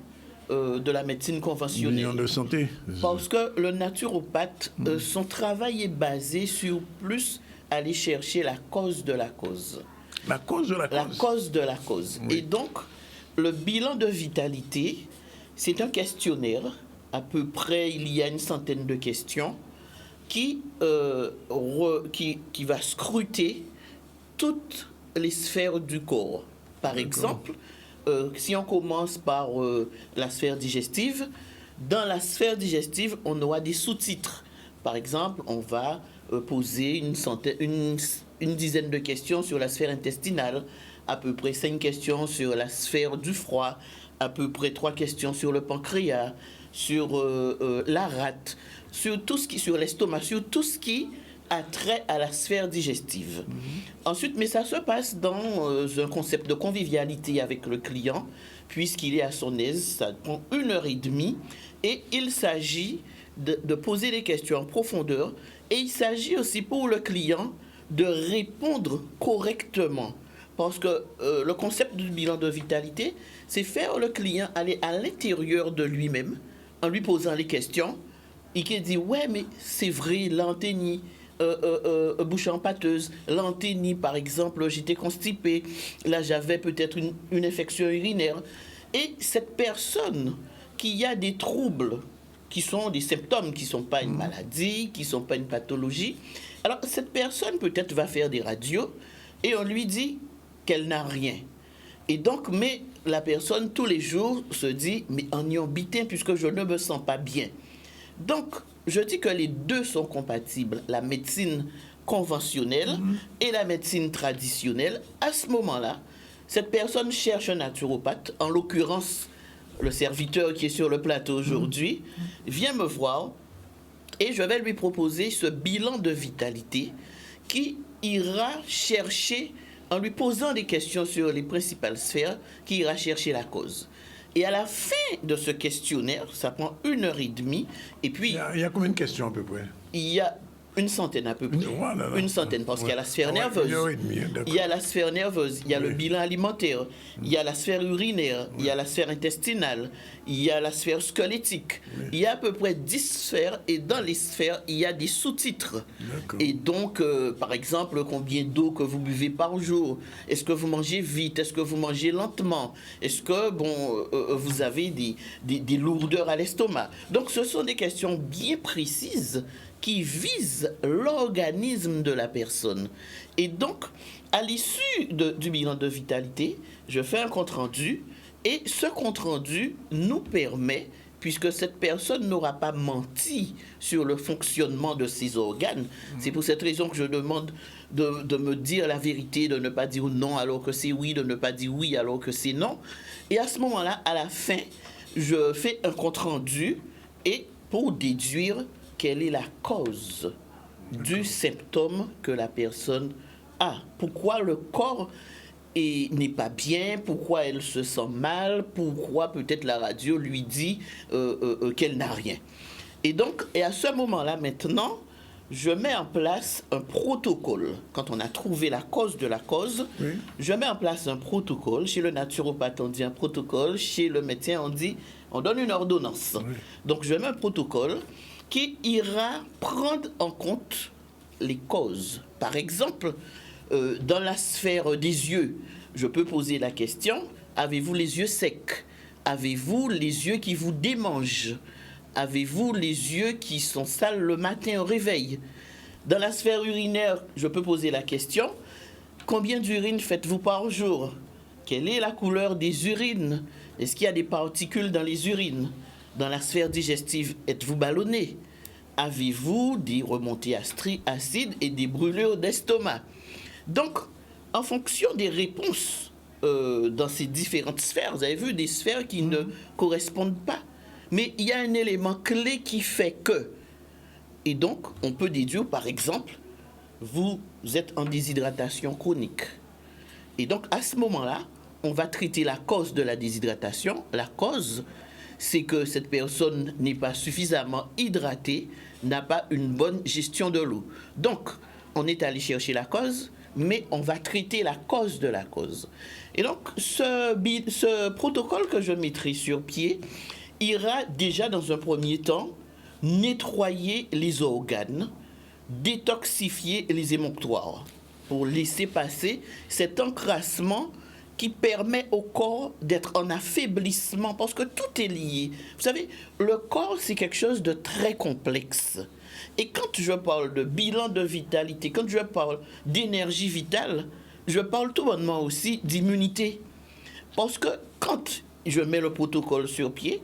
de la médecine conventionnelle. Bilan de santé. Parce que le naturopathe, son travail est basé sur plus aller chercher la cause de la cause. La cause de la cause. La cause de la cause. Oui. Et donc, le bilan de vitalité, c'est un questionnaire. À peu près, il y a une centaine de questions qui va scruter toutes les sphères du corps. Par exemple, si on commence par la sphère digestive, dans la sphère digestive, on aura des sous-titres. Par exemple, on va poser une dizaine de questions sur la sphère intestinale, à peu près 5 questions sur la sphère du froid, à peu près 3 questions sur le pancréas, sur la rate, sur l'estomac, sur tout ce qui a trait à la sphère digestive. Ensuite, mais ça se passe dans un concept de convivialité avec le client, puisqu'il est à son aise, ça prend 1h30, et il s'agit de poser des questions en profondeur, et il s'agit aussi pour le client de répondre correctement. Parce que le concept du bilan de vitalité, c'est faire le client aller à l'intérieur de lui-même, en lui posant les questions, et qu'il dit « Ouais, mais c'est vrai, l'Anthony, bouche empâteuse. L'anténie, par exemple, j'étais constipée. Là, j'avais peut-être une infection urinaire. Et cette personne qui a des troubles, qui sont des symptômes, qui ne sont pas une maladie, qui ne sont pas une pathologie, alors cette personne peut-être va faire des radios et on lui dit qu'elle n'a rien. Et donc, mais la personne, tous les jours, se dit, mais en y bitin, puisque je ne me sens pas bien. Donc, je dis que les deux sont compatibles, la médecine conventionnelle et la médecine traditionnelle. À ce moment-là, cette personne cherche un naturopathe, en l'occurrence, le serviteur qui est sur le plateau aujourd'hui, vient me voir et je vais lui proposer ce bilan de vitalité qui ira chercher, en lui posant des questions sur les principales sphères, qui ira chercher la cause. Et à la fin de ce questionnaire, ça prend 1h30, et puis... Il y a combien de questions à peu près? Il y a une centaine à peu près. Voilà. Une centaine, parce qu'il y a la sphère nerveuse. Il y a la sphère nerveuse, il y a le bilan alimentaire, il y a la sphère urinaire, il y a la sphère intestinale, il y a la sphère squelettique. Il y a à peu près 10 sphères, et dans les sphères, il y a des sous-titres. Et donc, par exemple, combien d'eau que vous buvez par jour? Est-ce que vous mangez vite? Est-ce que vous mangez lentement? Est-ce que, vous avez des lourdeurs à l'estomac? Donc, ce sont des questions bien précises qui vise l'organisme de la personne. Et donc, à l'issue du bilan de vitalité, je fais un compte-rendu, et ce compte-rendu nous permet, puisque cette personne n'aura pas menti sur le fonctionnement de ses organes, c'est pour cette raison que je demande de me dire la vérité, de ne pas dire non alors que c'est oui, de ne pas dire oui alors que c'est non. Et à ce moment-là, à la fin, je fais un compte-rendu, et pour déduire quelle est la cause du symptôme que la personne a. Pourquoi le corps n'est pas bien, pourquoi elle se sent mal, pourquoi peut-être la radio lui dit qu'elle n'a rien. Et donc, à ce moment-là, maintenant, je mets en place un protocole. Quand on a trouvé la cause de la cause, je mets en place un protocole. Chez le naturopathe, on dit un protocole. Chez le médecin, on donne une ordonnance. Donc, je mets un protocole qui ira prendre en compte les causes. Par exemple, dans la sphère des yeux, je peux poser la question, avez-vous les yeux secs? Avez-vous les yeux qui vous démangent? Avez-vous les yeux qui sont sales le matin au réveil? Dans la sphère urinaire, je peux poser la question, combien d'urines faites-vous par jour? Quelle est la couleur des urines? Est-ce qu'il y a des particules dans les urines? Dans la sphère digestive, êtes-vous ballonné? Avez-vous des remontées acides et des brûlures d'estomac? Donc, en fonction des réponses dans ces différentes sphères, vous avez vu des sphères qui ne correspondent pas. Mais il y a un élément clé qui fait que. Et donc, on peut déduire, par exemple, vous êtes en déshydratation chronique. Et donc, à ce moment-là, on va traiter la cause de la déshydratation. La cause, c'est que cette personne n'est pas suffisamment hydratée, n'a pas une bonne gestion de l'eau. Donc, on est allé chercher la cause, mais on va traiter la cause de la cause. Et donc, ce protocole que je mettrai sur pied ira déjà dans un premier temps nettoyer les organes, détoxifier les émonctoires pour laisser passer cet encrassement qui permet au corps d'être en affaiblissement, parce que tout est lié. Vous savez, le corps, c'est quelque chose de très complexe. Et quand je parle de bilan de vitalité, quand je parle d'énergie vitale, je parle tout bonnement aussi d'immunité. Parce que quand je mets le protocole sur pied,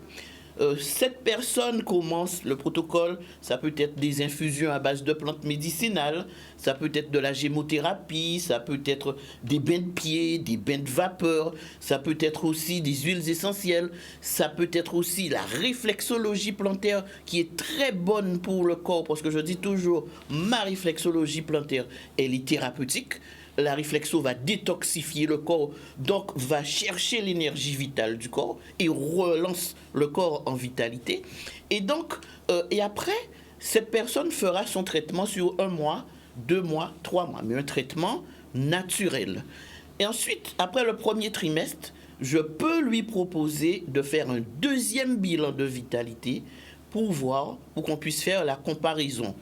cette personne commence le protocole, ça peut être des infusions à base de plantes médicinales, ça peut être de la gémothérapie, ça peut être des bains de pieds, des bains de vapeur, ça peut être aussi des huiles essentielles, ça peut être aussi la réflexologie plantaire qui est très bonne pour le corps, parce que je dis toujours, ma réflexologie plantaire, elle est thérapeutique. La réflexo va détoxifier le corps, donc va chercher l'énergie vitale du corps et relance le corps en vitalité. Et donc, et après, cette personne fera son traitement sur 1 mois, 2 mois, 3 mois, mais un traitement naturel. Et ensuite, après le premier trimestre, je peux lui proposer de faire un deuxième bilan de vitalité pour voir, pour qu'on puisse faire la comparaison.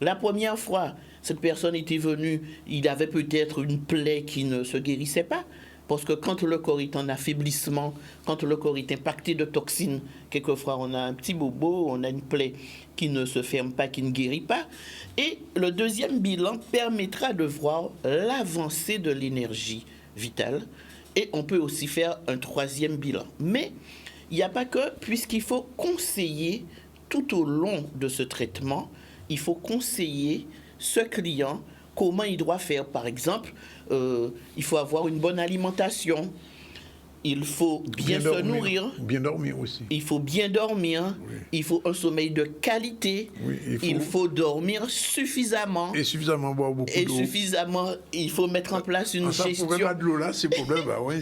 La première fois, cette personne était venue, il avait peut-être une plaie qui ne se guérissait pas. Parce que quand le corps est en affaiblissement, quand le corps est impacté de toxines, quelquefois on a un petit bobo, on a une plaie qui ne se ferme pas, qui ne guérit pas. Et le deuxième bilan permettra de voir l'avancée de l'énergie vitale. Et on peut aussi faire un troisième bilan. Mais il n'y a pas que, puisqu'il faut conseiller tout au long de ce traitement, il faut conseiller ce client comment il doit faire. Par exemple, il faut avoir une bonne alimentation. Il faut bien se nourrir. Bien dormir aussi. Il faut bien dormir. Oui. Il faut un sommeil de qualité. Oui, il faut dormir suffisamment. Et suffisamment boire beaucoup d'eau. Et suffisamment, il faut mettre en place une gestion. Ça problème de l'eau là, c'est problème. Bah, oui.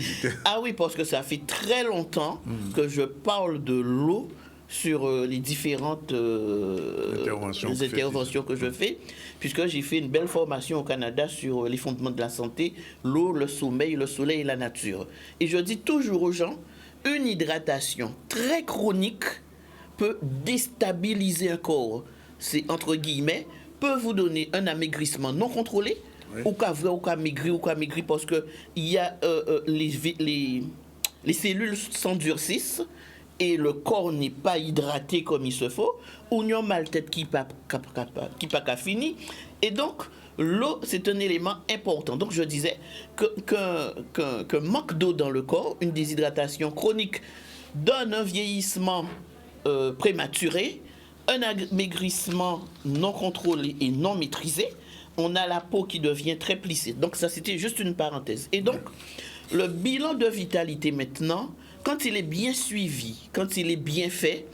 Ah oui, parce que ça fait très longtemps que je parle de l'eau sur les différentes interventions que je fais, puisque j'ai fait une belle formation au Canada sur les fondements de la santé, l'eau, le sommeil, le soleil et la nature. Et je dis toujours aux gens, une hydratation très chronique peut déstabiliser un corps. C'est entre guillemets, peut vous donner un amaigrissement non contrôlé, oui. ou qu'à maigrir, parce que il y a les cellules s'endurcissent, et le corps n'est pas hydraté comme il se faut, ou n'y a mal tête qui pas fini. Et donc, l'eau, c'est un élément important. Donc, je disais qu'un manque d'eau dans le corps, une déshydratation chronique, donne un vieillissement prématuré, un amaigrissement non contrôlé et non maîtrisé. On a la peau qui devient très plissée. Donc, ça, c'était juste une parenthèse. Et donc, le bilan de vitalité maintenant, quand il est bien suivi, quand il est bien fait,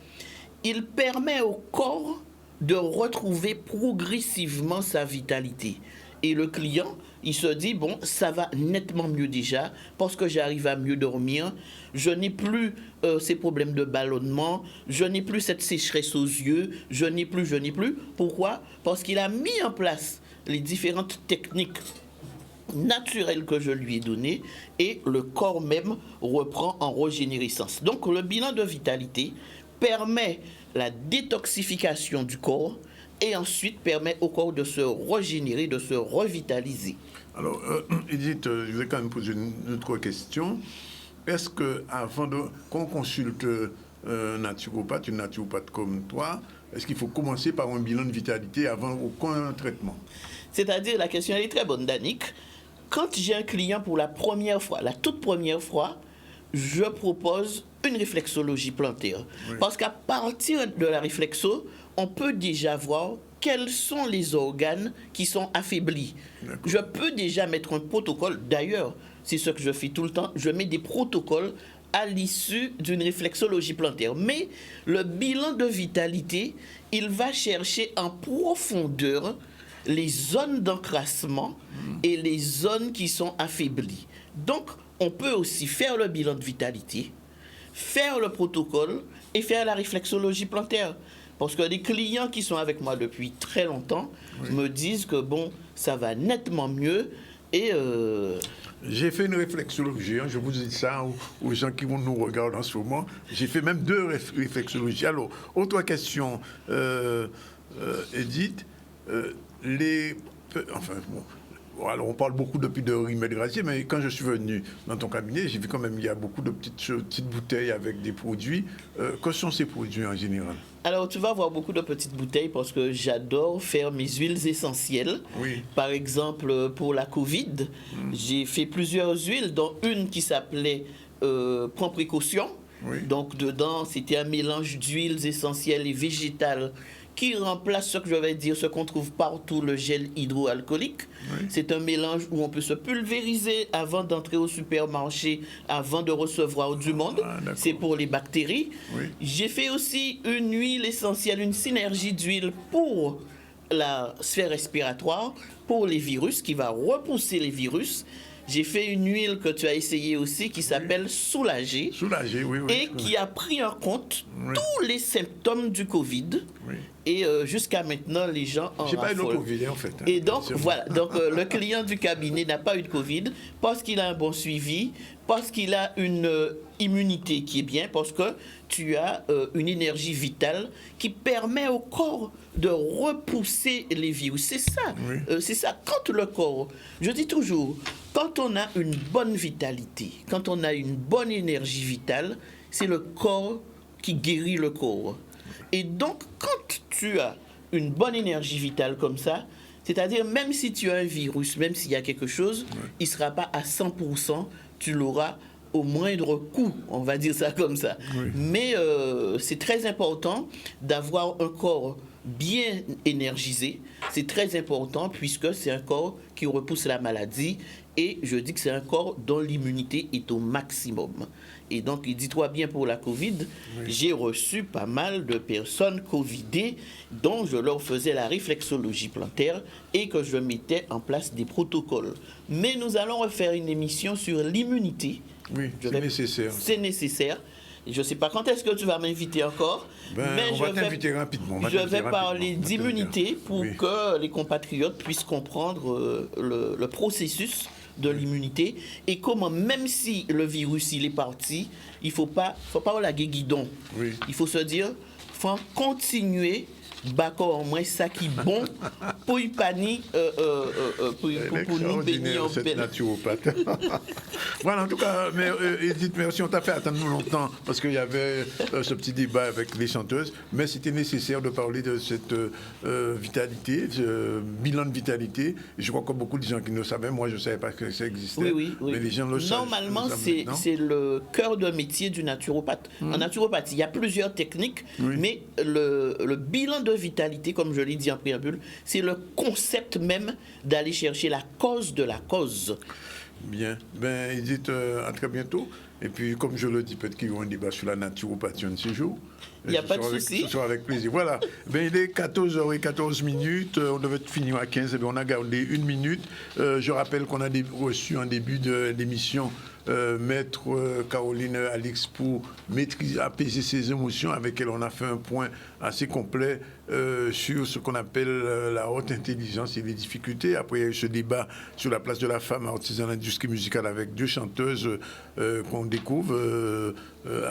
il permet au corps de retrouver progressivement sa vitalité. Et le client, il se dit, bon, ça va nettement mieux déjà, parce que j'arrive à mieux dormir, je n'ai plus ces problèmes de ballonnement, je n'ai plus cette sécheresse aux yeux, je n'ai plus. Pourquoi? Parce qu'il a mis en place les différentes techniques naturel que je lui ai donné et le corps même reprend en régénérescence. Donc le bilan de vitalité permet la détoxification du corps et ensuite permet au corps de se régénérer, de se revitaliser. Alors, Edith, je vais quand même poser une autre question. Est-ce qu'avant qu'on consulte un naturopathe, une naturopathe comme toi, est-ce qu'il faut commencer par un bilan de vitalité avant aucun traitement? C'est-à-dire, la question elle est très bonne, Danick. Quand j'ai un client pour la première fois, la toute première fois, je propose une réflexologie plantaire. Oui. Parce qu'à partir de la réflexo, on peut déjà voir quels sont les organes qui sont affaiblis. Je peux déjà mettre un protocole. D'ailleurs, c'est ce que je fais tout le temps. Je mets des protocoles à l'issue d'une réflexologie plantaire. Mais le bilan de vitalité, il va chercher en profondeur les zones d'encrassement et les zones qui sont affaiblies. Donc, on peut aussi faire le bilan de vitalité, faire le protocole et faire la réflexologie plantaire. Parce que les clients qui sont avec moi depuis très longtemps me disent que bon, ça va nettement mieux et... J'ai fait une réflexologie, je vous dis ça aux gens qui vont nous regarder en ce moment. J'ai fait même 2 réflexologies. Alors, autre question, Edith, alors on parle beaucoup depuis de remèdes gracieux, mais quand je suis venu dans ton cabinet, j'ai vu quand même il y a beaucoup de petites bouteilles avec des produits. Que sont ces produits en général? Alors tu vas avoir beaucoup de petites bouteilles parce que j'adore faire mes huiles essentielles. Oui. Par exemple, pour la Covid, j'ai fait plusieurs huiles, dont une qui s'appelait Prends précaution. Oui. Donc dedans, c'était un mélange d'huiles essentielles et végétales qui remplace ce que je vais dire, ce qu'on trouve partout, le gel hydroalcoolique. Oui. C'est un mélange où on peut se pulvériser avant d'entrer au supermarché, avant de recevoir du monde. C'est pour les bactéries. Oui. J'ai fait aussi une huile essentielle, une synergie d'huile pour la sphère respiratoire, pour les virus, qui va repousser les virus. J'ai fait une huile que tu as essayée aussi qui s'appelle Soulager. Soulager, oui. Et qui a pris en compte tous les symptômes du Covid. Oui. Et jusqu'à maintenant, les gens en J'ai pas eu le raffolent. Covid, en fait. Et donc, voilà. Donc, le client du cabinet n'a pas eu de Covid parce qu'il a un bon suivi, parce qu'il a une immunité qui est bien, parce que tu as une énergie vitale qui permet au corps de repousser les virus. C'est ça. C'est ça. Quand le corps, je dis toujours, quand on a une bonne vitalité, quand on a une bonne énergie vitale, c'est le corps qui guérit le corps. Et donc, quand tu as une bonne énergie vitale comme ça, c'est-à-dire même si tu as un virus, même s'il y a quelque chose, il ne sera pas à 100%, tu l'auras au moindre coût, on va dire ça comme ça. Mais c'est très important d'avoir un corps bien énergisé. C'est très important puisque c'est un corps qui repousse la maladie et je dis que c'est un corps dont l'immunité est au maximum. Et donc, dis-toi bien pour la Covid, j'ai reçu pas mal de personnes Covidées dont je leur faisais la réflexologie plantaire et que je mettais en place des protocoles. Mais nous allons refaire une émission sur l'immunité. Oui, c'est nécessaire. C'est nécessaire. Je ne sais pas quand est-ce que tu vas m'inviter encore, mais on va t'inviter rapidement. Je vais parler d'immunité pour que les compatriotes puissent comprendre le processus de l'immunité et comment, même si le virus il est parti, il ne faut pas la guidon. Il faut se dire, il faut continuer d'accord moins ça qui bon pour y panier pour nous bénir cette naturopathe. Voilà, en tout cas, mais Edith, merci, on t'a fait attendre longtemps parce qu'il y avait ce petit débat avec les chanteuses, mais c'était nécessaire de parler de cette vitalité, ce bilan de vitalité. Je crois que beaucoup de gens qui ne le savaient, moi je ne savais pas que ça existait, mais les gens le savent. Normalement, c'est le cœur de métier du naturopathe. En naturopathie, il y a plusieurs techniques, mais le bilan de vitalité, comme je l'ai dit en préambule, c'est le concept même d'aller chercher la cause de la cause. Bien. Ben, Edith, à très bientôt. Et puis, comme je le dis, peut-être qu'il y aura un débat sur la naturopathie un de ces jours. Il n'y a pas de souci. Ce sera avec plaisir. Voilà. Ben, il est 14h14. On devait finir à 15. On a gardé 1 minute. Je rappelle qu'on a reçu en début de l'émission Maître Caroline Alix pour maîtriser, apaiser ses émotions, avec elle on a fait un point assez complet sur ce qu'on appelle la haute intelligence et les difficultés. Après, il y a eu ce débat sur la place de la femme artiste dans l'industrie musicale avec 2 chanteuses qu'on découvre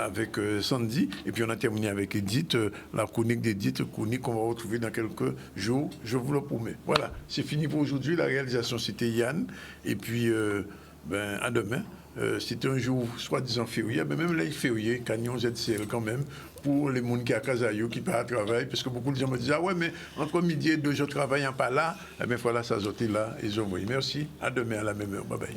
avec Sandy. Et puis on a terminé avec Edith, la chronique d'Edith, chronique qu'on va retrouver dans quelques jours, je vous le promets. Voilà, c'est fini pour aujourd'hui. La réalisation, c'était Yann. Et puis, à demain. C'était un jour soi-disant férié, mais même là, il est férié, Canyon ZCL quand même, pour les gens qui sont à Casayo, qui partent à travail, parce que beaucoup de gens me disent, ah ouais, mais entre midi et 2, je travaille pas là, eh bien voilà, ça a sauté là, et je vous. Merci, à demain à la même heure, bye bye.